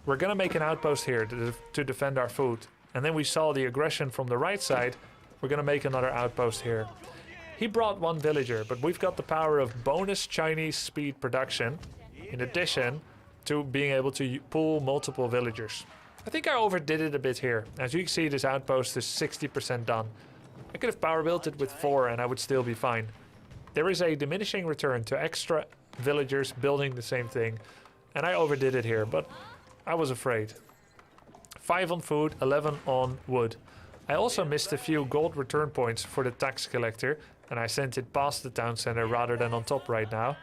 We're going to make an outpost here to defend our food. And then we saw the aggression from the right side. We're going to make another outpost here. He brought 1 villager, but we've got the power of bonus Chinese speed production, in addition to being able to pull multiple villagers. I think I overdid it a bit here. As you can see, this outpost is 60% done. I could have power built it with 4 and I would still be fine. There is a diminishing return to extra villagers building the same thing, and I overdid it here, but I was afraid. 5 on food, 11 on wood. I also missed a few gold return points for the tax collector, and I sent it past the town center rather than on top right now.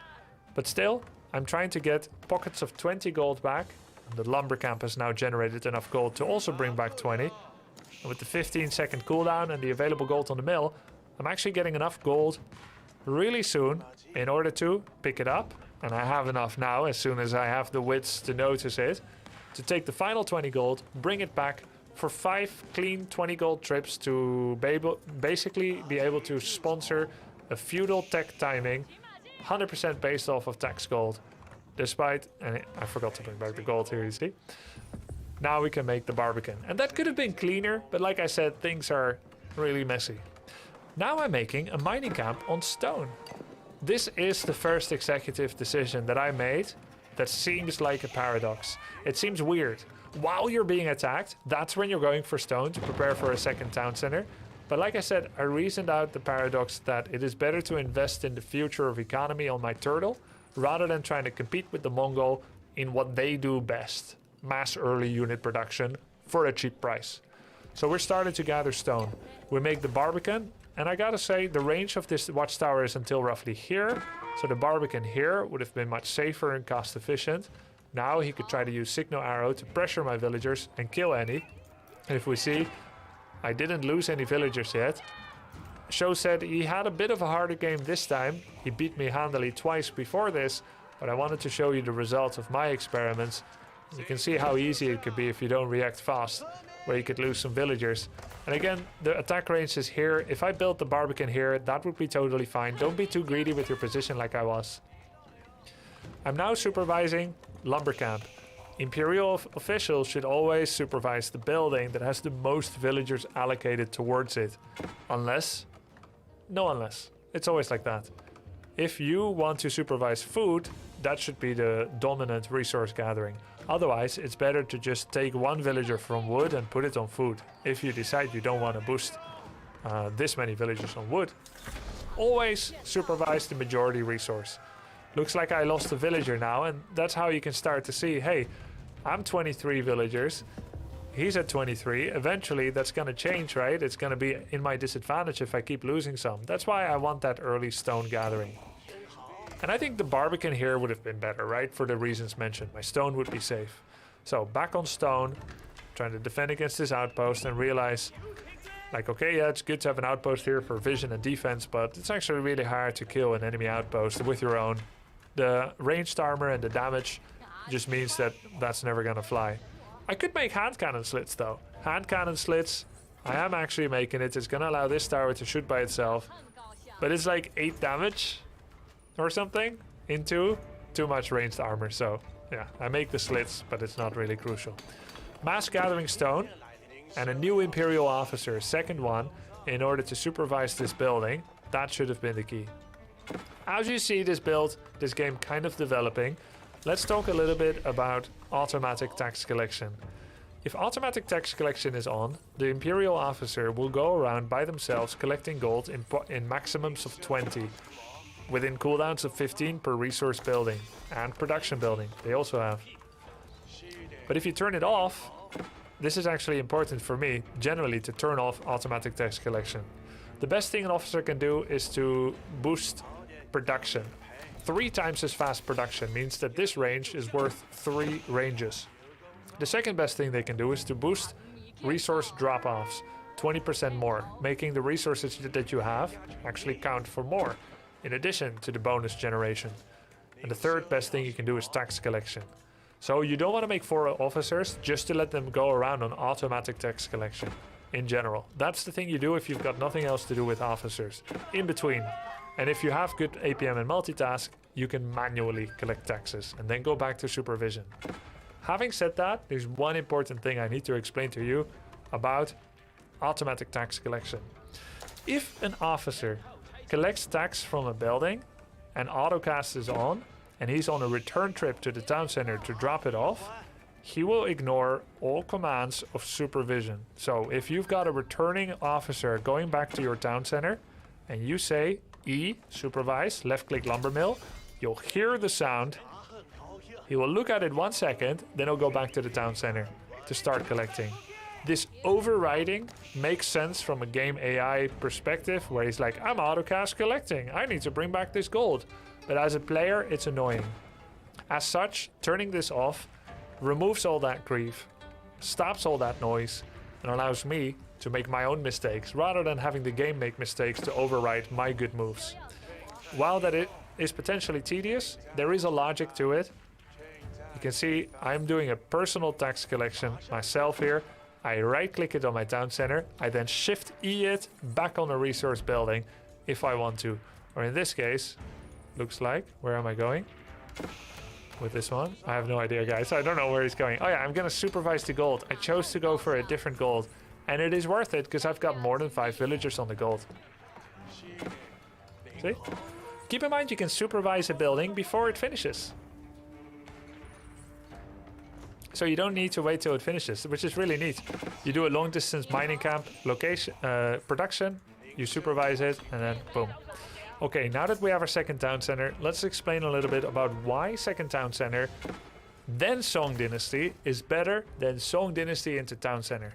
But still, I'm trying to get pockets of 20 gold back. The lumber camp has now generated enough gold to also bring back 20. And with the 15-second cooldown and the available gold on the mill, I'm actually getting enough gold really soon in order to pick it up. And I have enough now, as soon as I have the wits to notice it, to take the final 20 gold, bring it back for 5 clean 20 gold trips to basically be able to sponsor a feudal tech timing 100% based off of tax gold. Despite, and I forgot to bring back the gold here, you see. Now we can make the Barbican. And that could have been cleaner, but like I said, things are really messy. Now I'm making a mining camp on stone. This is the first executive decision that I made that seems like a paradox. It seems weird. While you're being attacked, that's when you're going for stone to prepare for a second town center. But like I said, I reasoned out the paradox that it is better to invest in the future of economy on my turtle rather than trying to compete with the Mongol in what they do best, mass early unit production for a cheap price. So we're starting to gather stone. We make the Barbican, and I gotta say the range of this watchtower is until roughly here, so the Barbican here would have been much safer and cost efficient. Now he could try to use Signal Arrow to pressure my villagers and kill any. And if we see, I didn't lose any villagers yet. Show said he had a bit of a harder game this time. He beat me handily twice before this, but I wanted to show you the results of my experiments. You can see how easy it could be if you don't react fast, where you could lose some villagers. And again, the attack range is here. If I built the Barbican here, that would be totally fine. Don't be too greedy with your position like I was. I'm now supervising Lumber Camp. Imperial officials should always supervise the building that has the most villagers allocated towards it. Unless. It's always like that. If you want to supervise food, that should be the dominant resource gathering. Otherwise, it's better to just take one villager from wood and put it on food. If you decide you don't want to boost this many villagers on wood, always supervise the majority resource. Looks like I lost a villager now, and that's how you can start to see, hey, I'm 23 villagers, he's at 23. Eventually that's going to change, right? It's going to be in my disadvantage if I keep losing some. That's why I want that early stone gathering. And I think the Barbican here would have been better, right? For the reasons mentioned. My stone would be safe. So back on stone, trying to defend against this outpost and realize, like, okay, yeah, it's good to have an outpost here for vision and defense, but it's actually really hard to kill an enemy outpost with your own. The ranged armor and the damage just means that that's never gonna fly. I could make hand cannon slits though. Hand cannon slits, I am actually making it. It's gonna allow this tower to shoot by itself. But it's like 8 damage or something into too much ranged armor. So yeah, I make the slits, but it's not really crucial. Mass gathering stone and a new Imperial officer, second one, in order to supervise this building. That should have been the key. As you see this build, this game kind of developing, let's talk a little bit about automatic tax collection. If automatic tax collection is on, the Imperial officer will go around by themselves collecting gold in maximums of 20, within cooldowns of 15 per resource building and production building. They also have. But if you turn it off, this is actually important for me, generally, to turn off automatic tax collection. The best thing an officer can do is to boost production. 3 times as fast production means that this range is worth 3 ranges. The second best thing they can do is to boost resource drop-offs 20% more, making the resources that you have actually count for more, in addition to the bonus generation. And the third best thing you can do is tax collection. So you don't want to make 4 officers just to let them go around on automatic tax collection in general. That's the thing you do if you've got nothing else to do with officers. In between. And if you have good APM and multitask, you can manually collect taxes and then go back to supervision. Having said that, there's one important thing I need to explain to you about automatic tax collection. If an officer collects tax from a building and autocast is on, and he's on a return trip to the town center to drop it off, he will ignore all commands of supervision. So if you've got a returning officer going back to your town center and you say E, supervise, left click lumber mill, you'll hear the sound. He will look at it 1 second, then he'll go back to the town center to start collecting. This overriding makes sense from a game AI perspective, where he's like, I'm autocast collecting, I need to bring back this gold. But as a player, it's annoying. As such, turning this off removes all that grief, stops all that noise, and allows me to make my own mistakes rather than having the game make mistakes to override my good moves. While that it is potentially tedious, there is a logic to it. You can see I'm doing a personal tax collection myself here. I right click it on my town center. I then shift E it back on a resource building if I want to. Or in this case, looks like, where am I going? With this one? I have no idea, guys. I don't know where he's going. Oh yeah, I'm gonna supervise the gold. I chose to go for a different gold. And it is worth it because I've got more than 5 villagers on the gold. See? Keep in mind you can supervise a building before it finishes. So you don't need to wait till it finishes, which is really neat. You do a long distance mining camp, location, production, you supervise it, and then boom. Okay, now that we have our second town center, let's explain a little bit about why second town center, then Song Dynasty, is better than Song Dynasty into town center.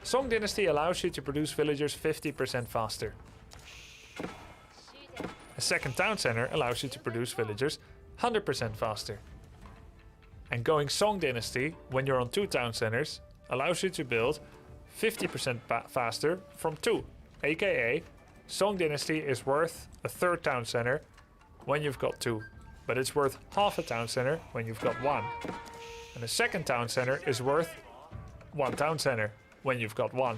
Song Dynasty allows you to produce villagers 50% faster. A second town center allows you to produce villagers 100% faster. And going Song Dynasty, when you're on 2 town centers, allows you to build 50% faster from 2. AKA, Song Dynasty is worth a 3rd town center when you've got 2. But it's worth half a town center when you've got 1. And a second town center is worth 1 town center when you've got 1.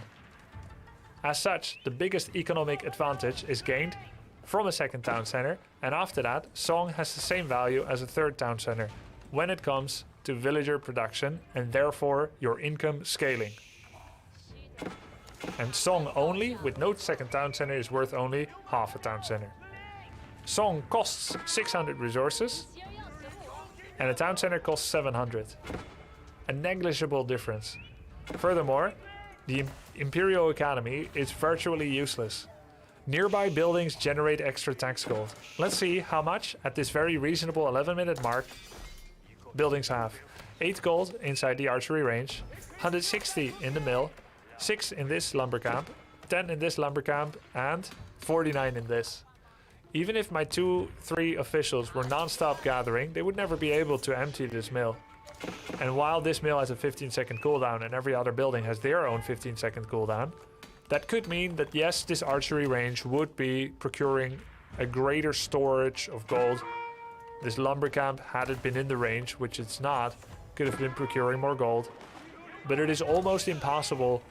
As such, the biggest economic advantage is gained from a second town center, and after that, Song has the same value as a 3rd town center when it comes to villager production and therefore your income scaling. And Song only, with no second town center, is worth only half a town center. Song costs 600 resources, and a town center costs 700. A negligible difference. Furthermore, the Imperial economy is virtually useless. Nearby buildings generate extra tax gold. Let's see how much at this very reasonable 11-minute mark buildings have. 8 gold inside the archery range, 160 in the mill, 6 in this lumber camp, 10 in this lumber camp, and 49 in this. Even if my 2-3 officials were non-stop gathering, they would never be able to empty this mill. And while this mill has a 15-second cooldown and every other building has their own 15-second cooldown, that could mean that yes, this archery range would be procuring a greater storage of gold. This lumber camp, had it been in the range, which it's not, could have been procuring more gold. But it is almost impossible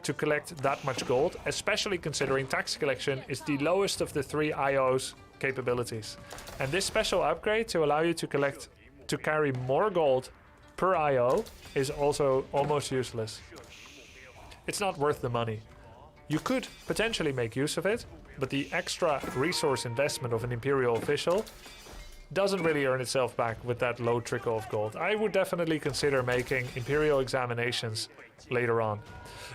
to collect that much gold, especially considering tax collection is the lowest of the 3 IO's capabilities. And this special upgrade to allow you to carry more gold per IO is also almost useless. It's not worth the money. You could potentially make use of it, but the extra resource investment of an Imperial official doesn't really earn itself back with that low trickle of gold. I would definitely consider making Imperial examinations later on.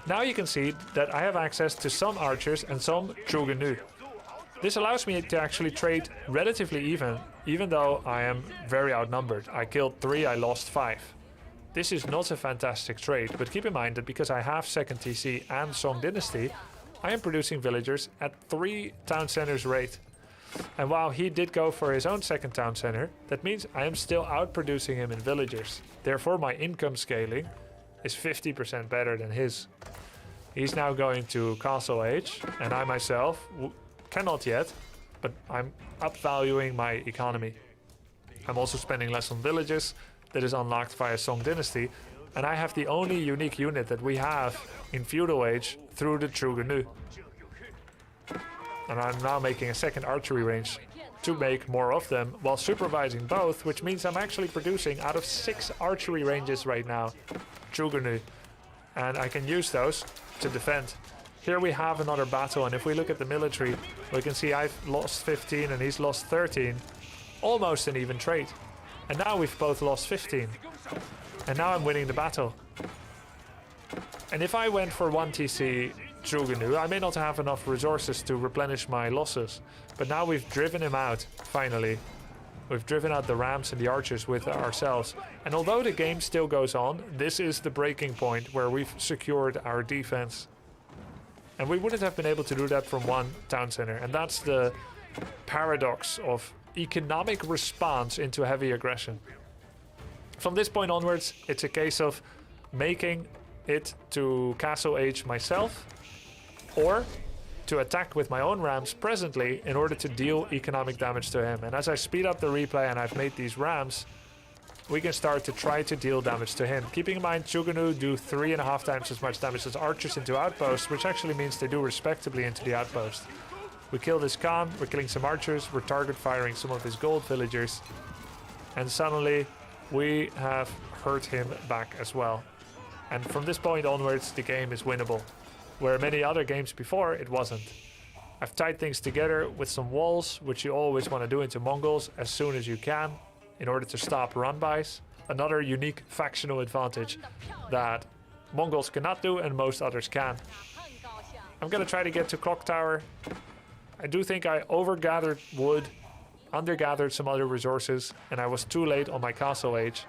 Now you can see that I have access to some archers and some Chuganu. This allows me to actually trade relatively even though I am very outnumbered. I killed 3, I lost 5. This is not a fantastic trade, but keep in mind that because I have second TC and Song Dynasty, I am producing villagers at 3 town centers rate. And while he did go for his own second town center, that means I am still outproducing him in villagers. Therefore my income scaling is 50% better than his. He's now going to Castle Age, and I myself cannot yet, but I'm upvaluing my economy. I'm also spending less on villages. That is unlocked via Song Dynasty, and I have the only unique unit that we have in Feudal Age through the Chuganu. And I'm now making a second archery range to make more of them while supervising both, which means I'm actually producing out of 6 archery ranges right now, Chuganu. And I can use those to defend. Here we have another battle, and if we look at the military, we can see I've lost 15 and he's lost 13. Almost an even trade. And now we've both lost 15. And now I'm winning the battle. And if I went for 1 TC Chuganu, I may not have enough resources to replenish my losses. But now we've driven him out, finally. We've driven out the rams and the archers with ourselves. And although the game still goes on, this is the breaking point where we've secured our defense. And we wouldn't have been able to do that from 1 town center. And that's the paradox of economic response into heavy aggression. From this point onwards, it's a case of making it to castle age myself, or to attack with my own rams presently in order to deal economic damage to him. And as I speed up the replay and I've made these rams, we can start to try to deal damage to him. Keeping in mind, Chuganu do 3.5 times as much damage as archers into outposts, which actually means they do respectably into the outpost. We kill this Khan, we're killing some archers, we're target firing some of his gold villagers, and suddenly we have hurt him back as well. And from this point onwards, the game is winnable, where many other games before it wasn't. I've tied things together with some walls, which you always want to do into Mongols as soon as you can, in order to stop run-bys. Another unique factional advantage that Mongols cannot do and most others can. I'm gonna try to get to Clock Tower. I do think I over-gathered wood, under-gathered some other resources, and I was too late on my castle age.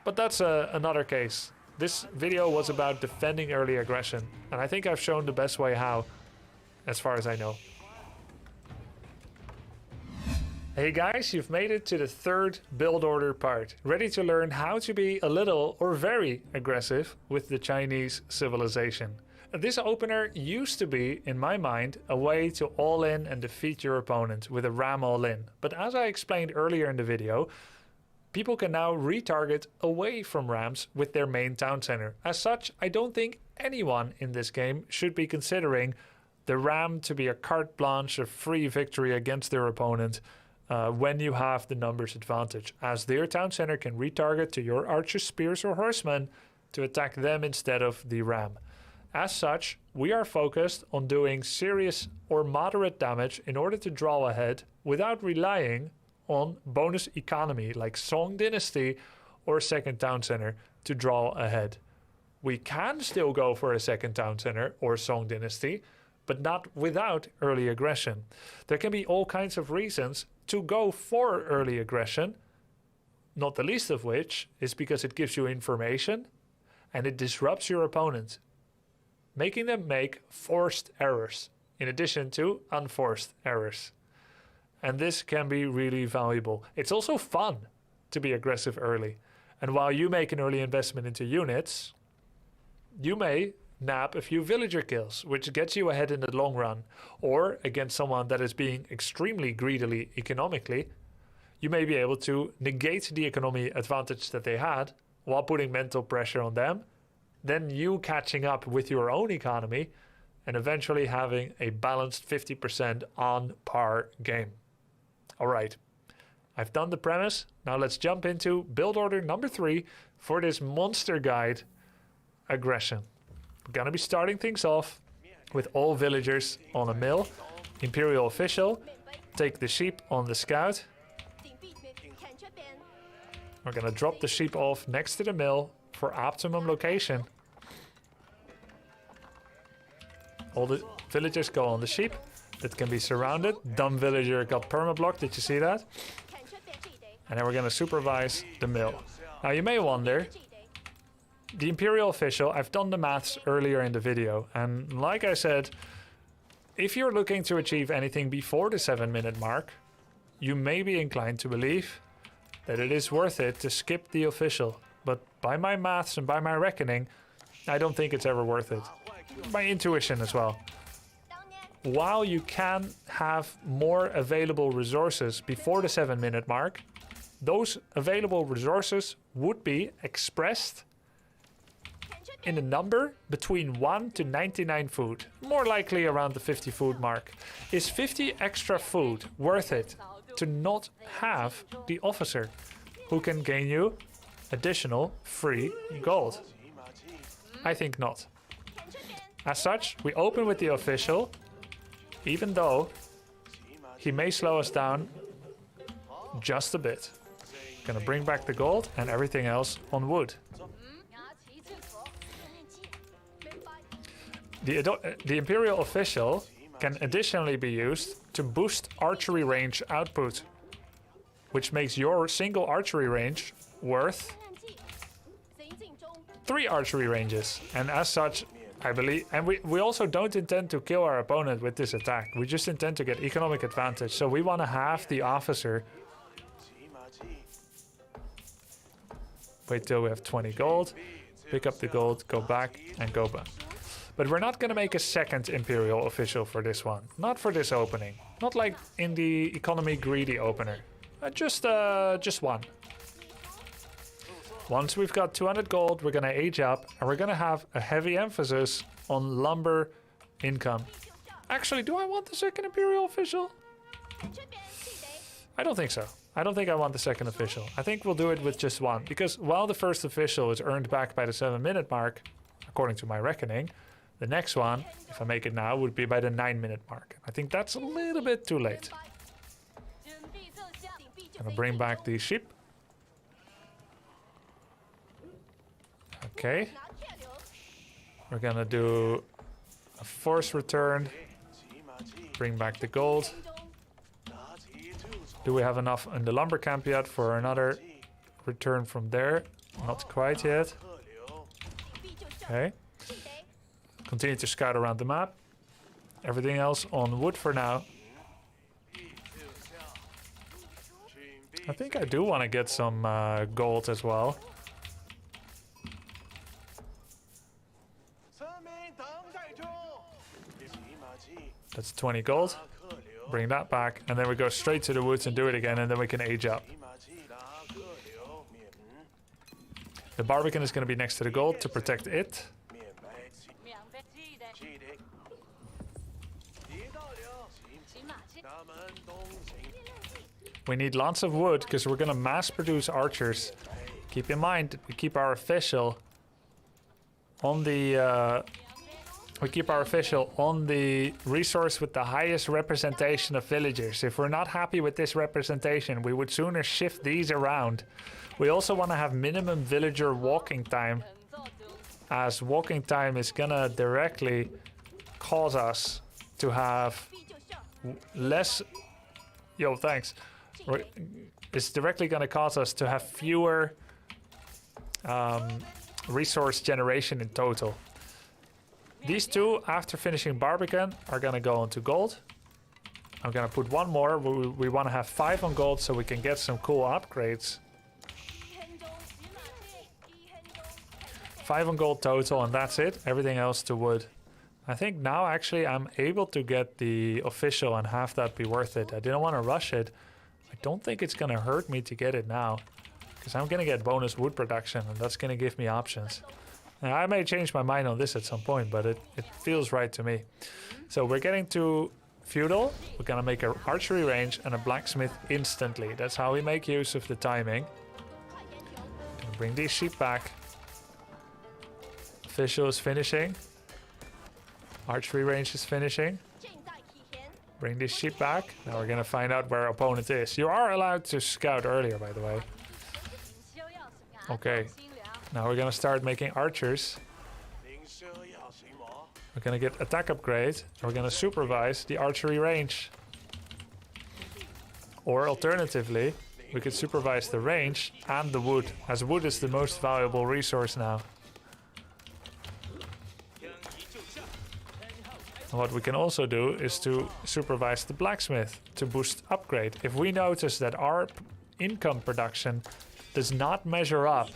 But that's another case. This video was about defending early aggression, and I think I've shown the best way how, as far as I know. Hey guys, you've made it to the third build order part, ready to learn how to be a little or very aggressive with the Chinese civilization. This opener used to be, in my mind, a way to all in and defeat your opponent with a ram all in. But as I explained earlier in the video, people can now retarget away from rams with their main town center. As such, I don't think anyone in this game should be considering the ram to be a carte blanche, a free victory against their opponent when you have the numbers advantage, as their town center can retarget to your archers, spears or horsemen to attack them instead of the ram. As such, we are focused on doing serious or moderate damage in order to draw ahead without relying on bonus economy like Song Dynasty or second town center to draw ahead. We can still go for a second town center or Song Dynasty, but not without early aggression. There can be all kinds of reasons to go for early aggression, not the least of which is because it gives you information and it disrupts your opponent, making them make forced errors in addition to unforced errors. And this can be really valuable. It's also fun to be aggressive early. And while you make an early investment into units, you may nab a few villager kills, which gets you ahead in the long run. Or against someone that is being extremely greedily economically, you may be able to negate the economy advantage that they had while putting mental pressure on them, then you catching up with your own economy and eventually having a balanced 50% on par game. All right, I've done the premise. Now let's jump into build order number 3 for this monster guide, aggression. We're gonna be starting things off with all villagers on a mill. Imperial official, take the sheep on the scout. We're gonna drop the sheep off next to the mill for optimum location. All the villagers go on the sheep. That can be surrounded. Dumb villager got permablocked. Did you see that? And then we're going to supervise the mill. Now you may wonder, the Imperial official, I've done the maths earlier in the video. And like I said, if you're looking to achieve anything before the 7-minute mark, you may be inclined to believe that it is worth it to skip the official. But by my maths and by my reckoning, I don't think it's ever worth it. My intuition as well. While you can have more available resources before the 7-minute mark, those available resources would be expressed in a number between 1 to 99 food, more likely around the 50 food mark. Is 50 extra food worth it to not have the officer who can gain you additional free gold? I think not. As such, we open with the official, even though he may slow us down just a bit. Gonna bring back the gold and everything else on wood. The Imperial official can additionally be used to boost archery range output, which makes your single archery range worth 3 archery ranges. And as such, I believe, and we also don't intend to kill our opponent with this attack. We just intend to get economic advantage. So we want to have the officer. Wait till we have 20 gold. pick up the gold, go back, and go back. But we're not going to make a second Imperial official for this one. Not for this opening. Not like in the economy greedy opener. Just one. Once we've got 200 gold, we're going to age up, and we're going to have a heavy emphasis on lumber income. Actually, do I want the second Imperial official? I don't think so. I don't think I want the second official. I think we'll do it with just one. Because while the first official is earned back by the 7-minute mark, according to my reckoning, the next one, if I make it now, would be by the 9-minute mark. I think that's a little bit too late. Gonna bring back the sheep. Okay. We're gonna do a force return. Bring back the gold. Do we have enough in the lumber camp yet for another return from there? Not quite yet. Okay. Continue to scout around the map. Everything else on wood for now. I think I do want to get some gold as well. That's 20 gold. Bring that back, and then we go straight to the woods and do it again, and then we can age up. The Barbican is going to be next to the gold to protect it. We need lots of wood because we're going to mass produce archers. Keep in mind that we keep our official on the resource with the highest representation of villagers. If we're not happy with this representation, we would sooner shift these around. We also want to have minimum villager walking time, as walking time is gonna directly cause us to have less... Yo, thanks. It's directly gonna cause us to have fewer resource generation in total. These two, after finishing Barbican, are gonna go into gold. I'm gonna put one more. We want to have 5 on gold so we can get some cool upgrades. 5 on gold total, and that's it. Everything else to wood. I think now actually I'm able to get the official and have that be worth it. I didn't want to rush it. I don't think it's gonna hurt me to get it now, because I'm gonna get bonus wood production, and that's gonna give me options. Now, I may change my mind on this at some point, but it feels right to me. So we're getting to feudal. We're gonna make an archery range and a blacksmith instantly. That's how we make use of the timing. Gonna bring these sheep back. Official is finishing. Archery range is finishing. Bring this sheep back. Now we're gonna find out where our opponent is. You are allowed to scout earlier, by the way. Okay. Now we're gonna start making archers. We're gonna get attack upgrade. And we're gonna supervise the archery range. Or alternatively, we could supervise the range and the wood, as wood is the most valuable resource now. And what we can also do is to supervise the blacksmith to boost upgrade. If we notice that our income production does not measure up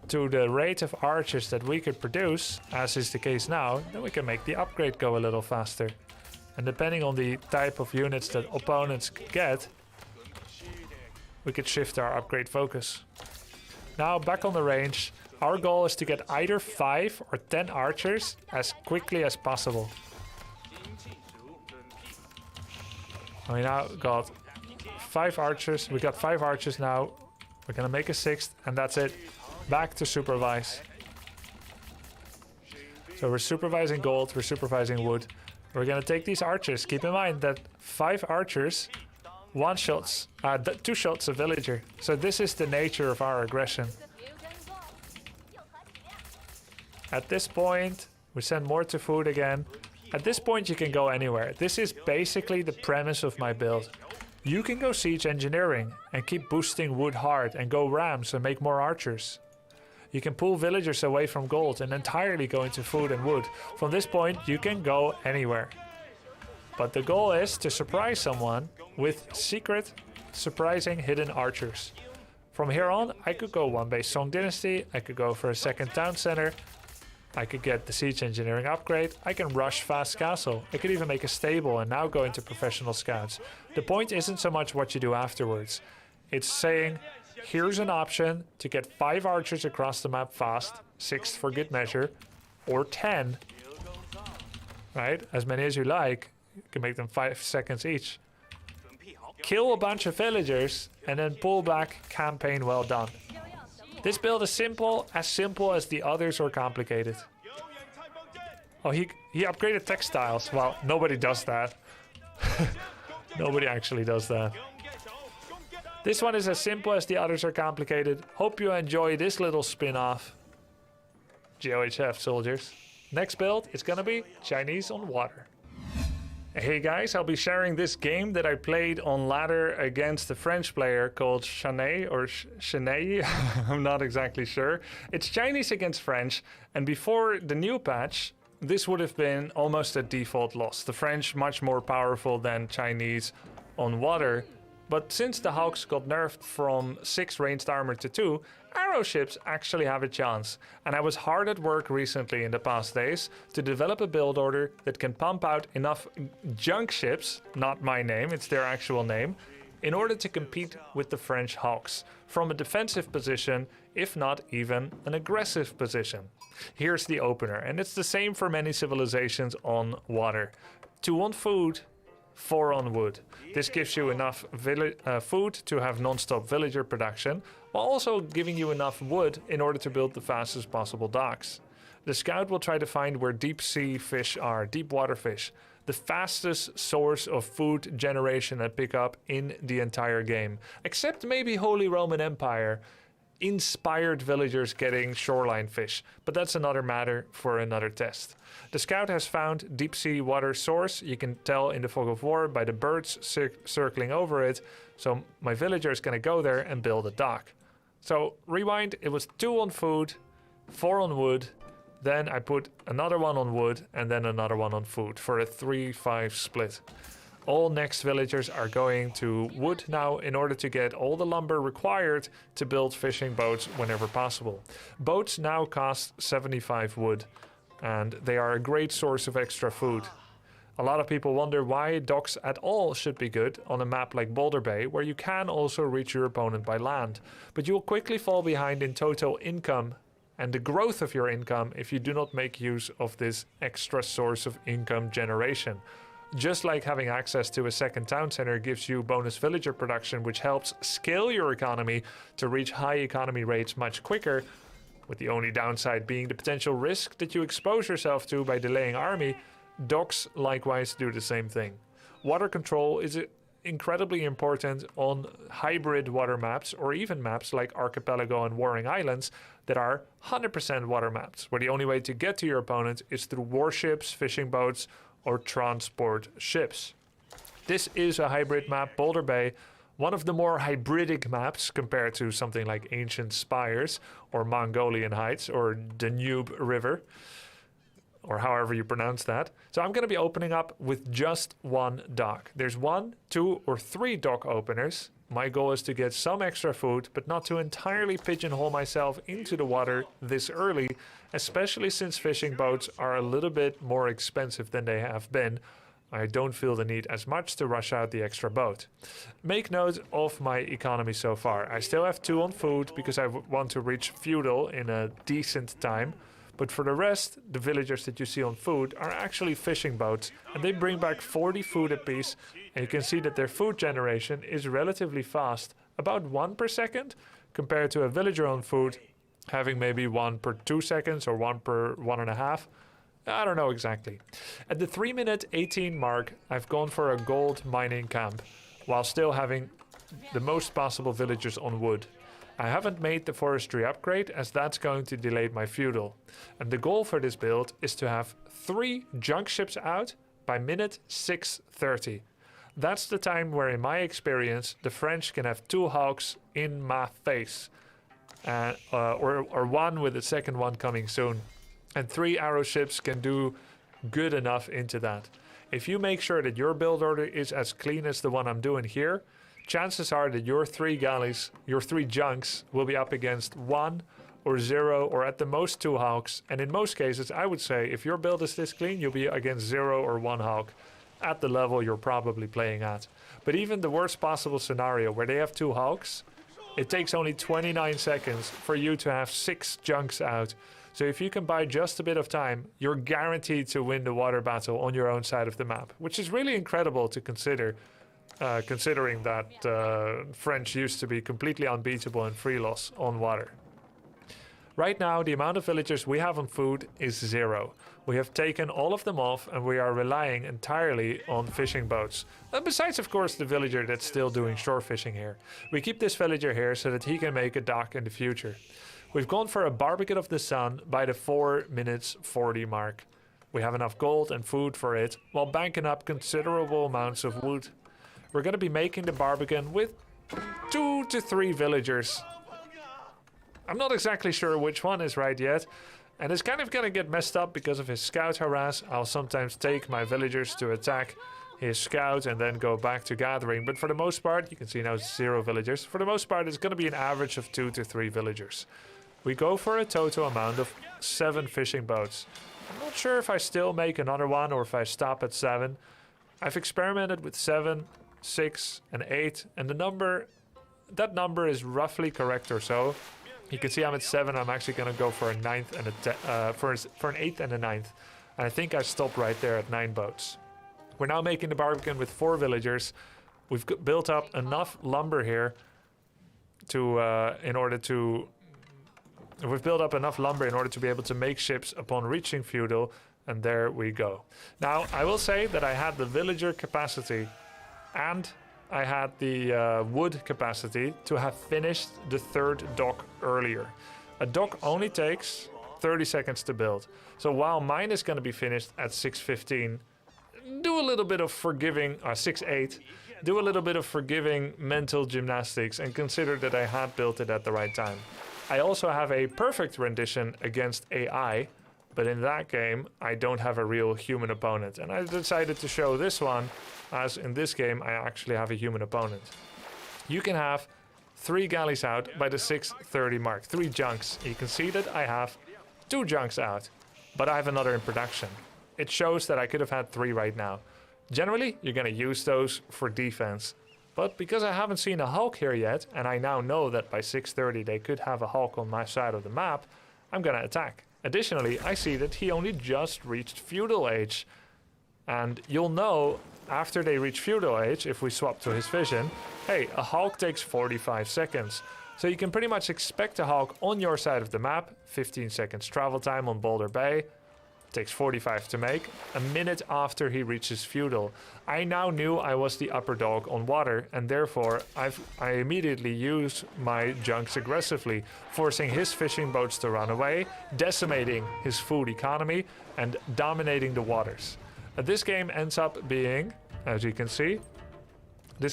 to the rate of archers that we could produce, as is the case now, then we can make the upgrade go a little faster. And depending on the type of units that opponents get, we could shift our upgrade focus. Now back on the range, our goal is to get either 5 or 10 archers as quickly as possible. We now got 5 archers. We got 5 archers now. We're gonna make a 6th, and that's it. Back to supervise. So we're supervising gold, we're supervising wood. We're gonna take these archers. Keep in mind that 5 archers, 2 shots a villager. So this is the nature of our aggression. At this point, we send more to food again. At this point, you can go anywhere. This is basically the premise of my build. You can go siege engineering and keep boosting wood hard and go rams and make more archers. You can pull villagers away from gold and entirely go into food and wood. From this point, you can go anywhere. But the goal is to surprise someone with secret, surprising hidden archers. From here on, I could go one base Song Dynasty, I could go for a second town center, I could get the siege engineering upgrade, I can rush fast castle, I could even make a stable and now go into professional scouts. The point isn't so much what you do afterwards. It's saying, here's an option to get 5 archers across the map fast, 6 for good measure, or 10, right? As many as you like, you can make them 5 seconds each. Kill a bunch of villagers and then pull back, campaign well done. This build is simple as the others are complicated. Oh, he upgraded textiles. Well, nobody does that. Nobody actually does that. This one is as simple as the others are complicated. Hope you enjoy this little spin-off. GOHF soldiers. Next build is gonna be Chinese on water. Hey guys, I'll be sharing this game that I played on ladder against a French player called Chanay or Chanay. I'm not exactly sure. It's Chinese against French, and before the new patch, this would have been almost a default loss. The French much more powerful than Chinese on water. But since the Hawks got nerfed from 6 ranged armor to 2, arrow ships actually have a chance. And I was hard at work recently in the past days to develop a build order that can pump out enough junk ships, not my name, it's their actual name, in order to compete with the French Hawks from a defensive position, if not even an aggressive position. Here's the opener, and it's the same for many civilizations on water. 2 on food, 4 on wood. This gives you enough food to have non-stop villager production, while also giving you enough wood in order to build the fastest possible docks. The scout will try to find where deep sea fish are, deep water fish, the fastest source of food generation and pickup in the entire game. Except maybe Holy Roman Empire. Inspired villagers getting shoreline fish, but that's another matter for another test. The scout has found deep sea water source. You can tell in the fog of war by the birds circling over it. So my villager is going to go there and build a dock. So rewind, it was 2 on food, 4 on wood, then I put another 1 on wood and then another 1 on food for a 3-5 split. All next villagers are going to wood now in order to get all the lumber required to build fishing boats whenever possible. Boats now cost 75 wood, and they are a great source of extra food. A lot of people wonder why docks at all should be good on a map like Boulder Bay, where you can also reach your opponent by land. But you'll quickly fall behind in total income and the growth of your income if you do not make use of this extra source of income generation. Just like having access to a second town center gives you bonus villager production, which helps scale your economy to reach high economy rates much quicker, with the only downside being the potential risk that you expose yourself to by delaying army, docks likewise do the same thing. Water control is incredibly important on hybrid water maps, or even maps like Archipelago and Warring Islands that are 100% water maps, where the only way to get to your opponent is through warships, fishing boats, or transport ships. This is a hybrid map, Boulder Bay, one of the more hybridic maps compared to something like Ancient Spires or Mongolian Heights or Danube River, or however you pronounce that. So I'm going to be opening up with just 1 dock. There's 1, 2, or 3 dock openers. My goal is to get some extra food, but not to entirely pigeonhole myself into the water this early, especially since fishing boats are a little bit more expensive than they have been. I don't feel the need as much to rush out the extra boat. Make note of my economy so far. I still have 2 on food because I want to reach feudal in a decent time. But for the rest, the villagers that you see on food are actually fishing boats, and they bring back 40 food apiece, and you can see that their food generation is relatively fast, about 1 per second, compared to a villager on food having maybe 1 per 2 seconds or 1 per 1.5. I don't know exactly. At the 3-minute 18 mark, I've gone for a gold mining camp, while still having the most possible villagers on wood. I haven't made the forestry upgrade, as that's going to delay my feudal. And the goal for this build is to have 3 junk ships out by minute 6:30. That's the time where, in my experience, the French can have 2 hawks in my face. Or 1 with the second one coming soon. And 3 arrow ships can do good enough into that. If you make sure that your build order is as clean as the one I'm doing here, chances are that your 3 galleys, your 3 junks, will be up against 1 or 0 or at the most 2 hulks. And in most cases, I would say if your build is this clean, you'll be against 0 or 1 hulk at the level you're probably playing at. But even the worst possible scenario where they have 2 hulks, it takes only 29 seconds for you to have 6 junks out. So if you can buy just a bit of time, you're guaranteed to win the water battle on your own side of the map, which is really incredible to consider, considering that French used to be completely unbeatable in free loss on water. Right now, the amount of villagers we have on food is 0. We have taken all of them off and we are relying entirely on fishing boats. And besides, of course, the villager that's still doing shore fishing here. We keep this villager here so that he can make a dock in the future. We've gone for a barbecue of the sun by the 4 minutes 40 mark. We have enough gold and food for it, while banking up considerable amounts of wood. We're going to be making the barbecue with 2 to 3 villagers. I'm not exactly sure which one is right yet, and it's kind of going to get messed up because of his scout harass. I'll sometimes take my villagers to attack his scout and then go back to gathering, but for the most part, you can see now 0 villagers. For the most part, it's going to be an average of 2 to 3 villagers. We go for a total amount of 7 fishing boats. I'm not sure if I still make another one or if I stop at 7. I've experimented with 7, 6, and 8, and that number is roughly correct or so. You can see I'm at 7. I'm actually going to go for a 9th and for an 8th and a 9th. And I think I stopped right there at 9 boats. We're now making the barbecue with 4 villagers. We've built up enough lumber here We've built up enough lumber in order to be able to make ships upon reaching feudal. And there we go. Now, I will say that I had the villager capacity and I had the wood capacity to have finished the 3rd dock earlier. A dock only takes 30 seconds to build. So while mine is going to be finished at 6:15, do a little bit of forgiving, 6:08, do a little bit of forgiving mental gymnastics and consider that I had built it at the right time. I also have a perfect rendition against AI, but in that game, I don't have a real human opponent. And I decided to show this one, as in this game, I actually have a human opponent. You can have 3 galleys out by the 6:30 mark, 3 junks. You can see that I have 2 junks out, but I have another in production. It shows that I could have had 3 right now. Generally, you're going to use those for defense. But because I haven't seen a Hulk here yet, and I now know that by 6:30 they could have a Hulk on my side of the map, I'm going to attack. Additionally, I see that he only just reached feudal age. And you'll know after they reach feudal age, if we swap to his vision, hey, a Hulk takes 45 seconds. So you can pretty much expect a Hulk on your side of the map, 15 seconds travel time on Boulder Bay, takes 45 to make, a minute after he reaches feudal. I now knew I was the upper dog on water, and therefore I immediately used my junks aggressively, forcing his fishing boats to run away, decimating his food economy, and dominating the waters. This game ends up being, as you can see, a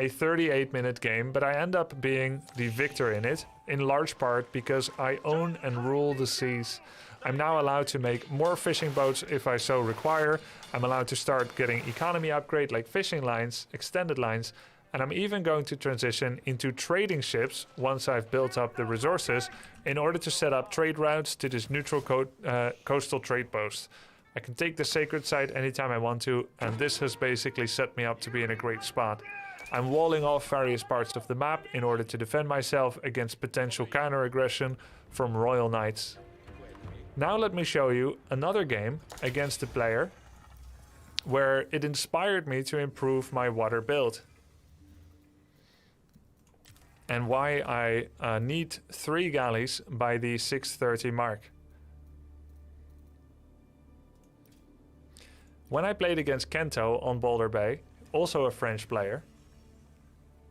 38-minute game, but I end up being the victor in it, in large part because I own and rule the seas. I'm now allowed to make more fishing boats if I so require. I'm allowed to start getting economy upgrade like fishing lines, extended lines, and I'm even going to transition into trading ships once I've built up the resources in order to set up trade routes to this neutral coastal trade post. I can take the sacred site anytime I want to, and this has basically set me up to be in a great spot. I'm walling off various parts of the map in order to defend myself against potential counter-aggression from Royal Knights. Now let me show you another game against a player where it inspired me to improve my water build. And why I need 3 galleys by the 6:30 mark. When I played against Kento on Boulder Bay, also a French player,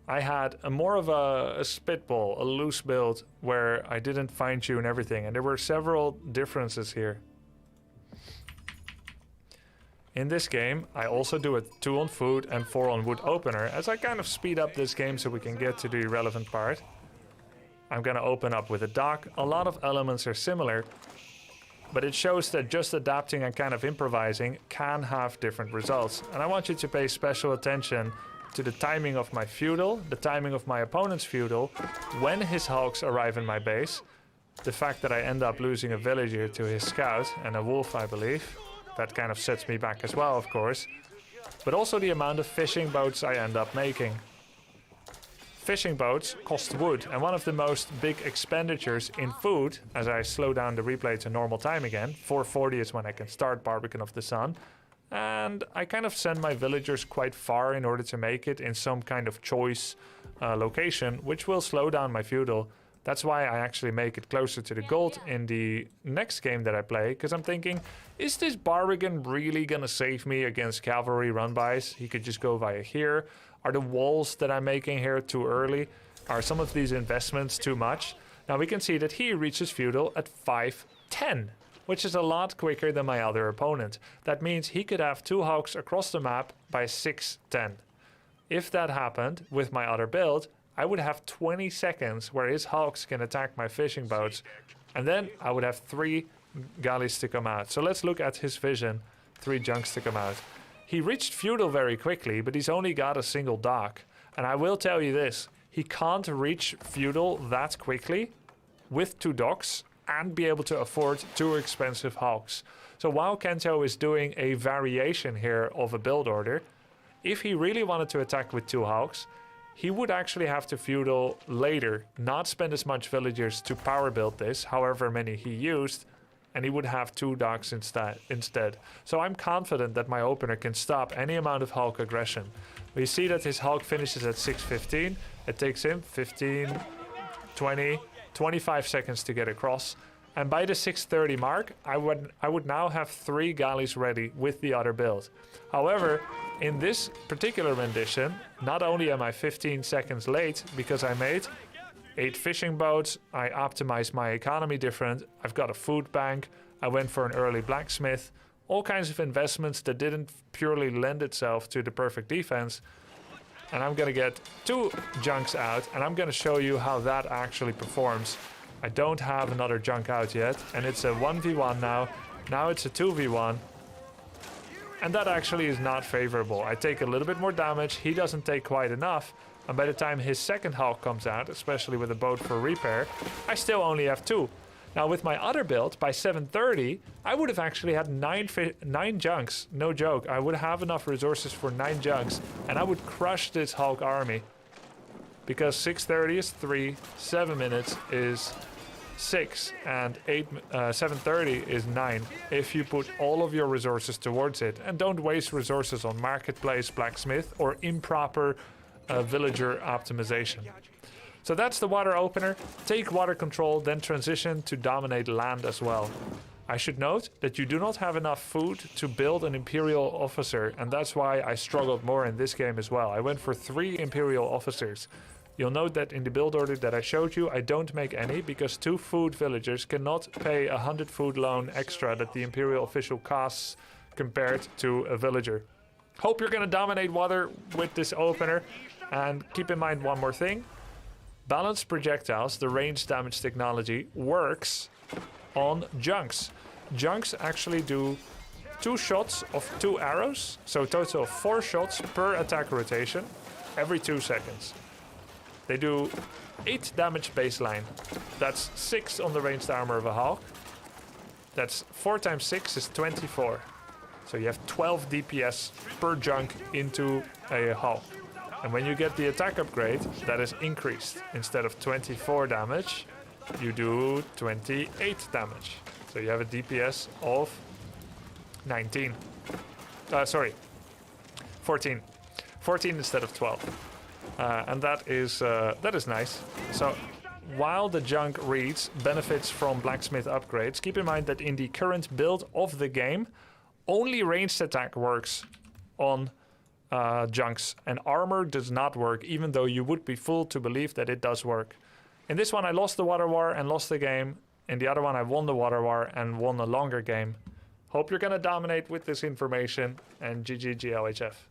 I had more of a spitball, a loose build where I didn't fine-tune everything, and there were several differences here. In this game, I also do a 2 on food and 4 on wood opener, as I kind of speed up this game so we can get to the relevant part. I'm gonna open up with a dock. A lot of elements are similar. but it shows that just adapting and kind of improvising can have different results. And I want you to pay special attention to the timing of my feudal, the timing of my opponent's feudal, when his hulks arrive in my base, the fact that I end up losing a villager to his scout and a wolf, I believe. That kind of sets me back as well, of course. But also the amount of fishing boats I end up making. Fishing boats cost wood, and one of the most big expenditures in food, as I slow down the replay to normal time again, 4:40 is when I can start Barbican of the Sun, and I kind of send my villagers quite far in order to make it in some kind of choice location, which will slow down my feudal. That's why I actually make it closer to the gold in the next game that I play, because I'm thinking, is this Barbican really gonna save me against cavalry run-bys? He could just go via here. Are the walls that I'm making here too early? Are some of these investments too much? Now we can see that he reaches feudal at 5:10, which is a lot quicker than my other opponent. That means he could have 2 hulks across the map by 6:10. If that happened with my other build, I would have 20 seconds where his hulks can attack my fishing boats, and then I would have 3 galleys to come out. So let's look at his vision, 3 junks to come out. He reached feudal very quickly, but he's only got a single dock. And I will tell you this, he can't reach feudal that quickly with 2 docks and be able to afford 2 expensive hulks. So while Kento is doing a variation here of a build order, if he really wanted to attack with 2 hulks, he would actually have to feudal later, not spend as much villagers to power build this, however many he used, and he would have 2 docks instead. So I'm confident that my opener can stop any amount of Hulk aggression. We see that his Hulk finishes at 6:15. It takes him 15, 20, 25 seconds to get across. And by the 6:30 mark, I would now have 3 galleys ready with the other build. However, in this particular rendition, not only am I 15 seconds late because I made 8 fishing boats, I optimized my economy different, I've got a food bank, I went for an early blacksmith, all kinds of investments that didn't purely lend itself to the perfect defense. And I'm gonna get 2 junks out, and I'm gonna show you how that actually performs. I don't have another junk out yet, and it's a 1v1 now. Now it's a 2v1. And that actually is not favorable. I take a little bit more damage, he doesn't take quite enough, and by the time his second Hulk comes out, especially with a boat for repair, I still only have 2. Now with my other build, by 7:30, I would have actually had 9 junks. No joke, I would have enough resources for 9 junks, and I would crush this Hulk army. Because 6:30 is 3, 7 minutes is 6, and 7:30 is 9. If you put all of your resources towards it, and don't waste resources on marketplace, blacksmith, or improper villager optimization. So that's the water opener. Take water control, then transition to dominate land as well. I should note that you do not have enough food to build an Imperial officer, and that's why I struggled more in this game as well. I went for 3 Imperial officers. You'll note that in the build order that I showed you, I don't make any because 2 food villagers cannot pay 100 food loan extra that the Imperial official costs compared to a villager. Hope you're going to dominate water with this opener. And keep in mind one more thing. Balanced projectiles, the range damage technology, works on junks. Junks actually do 2 shots of 2 arrows, so a total of 4 shots per attack rotation every 2 seconds. They do 8 damage baseline. That's 6 on the ranged armor of a Hulk. That's 4 times 6 is 24. So you have 12 DPS per junk into a Hulk. And when you get the attack upgrade, that is increased. Instead of 24 damage, you do 28 damage. So you have a DPS of 19. 14. 14 instead of 12. And that is nice. So while the junk reads benefits from blacksmith upgrades, keep in mind that in the current build of the game, only ranged attack works on junks, and armor does not work, even though you would be fooled to believe that it does work. In this one I lost the water war and lost the game. In the other one I won the water war and won a longer game. Hope you're gonna dominate with this information, and GG GLHF.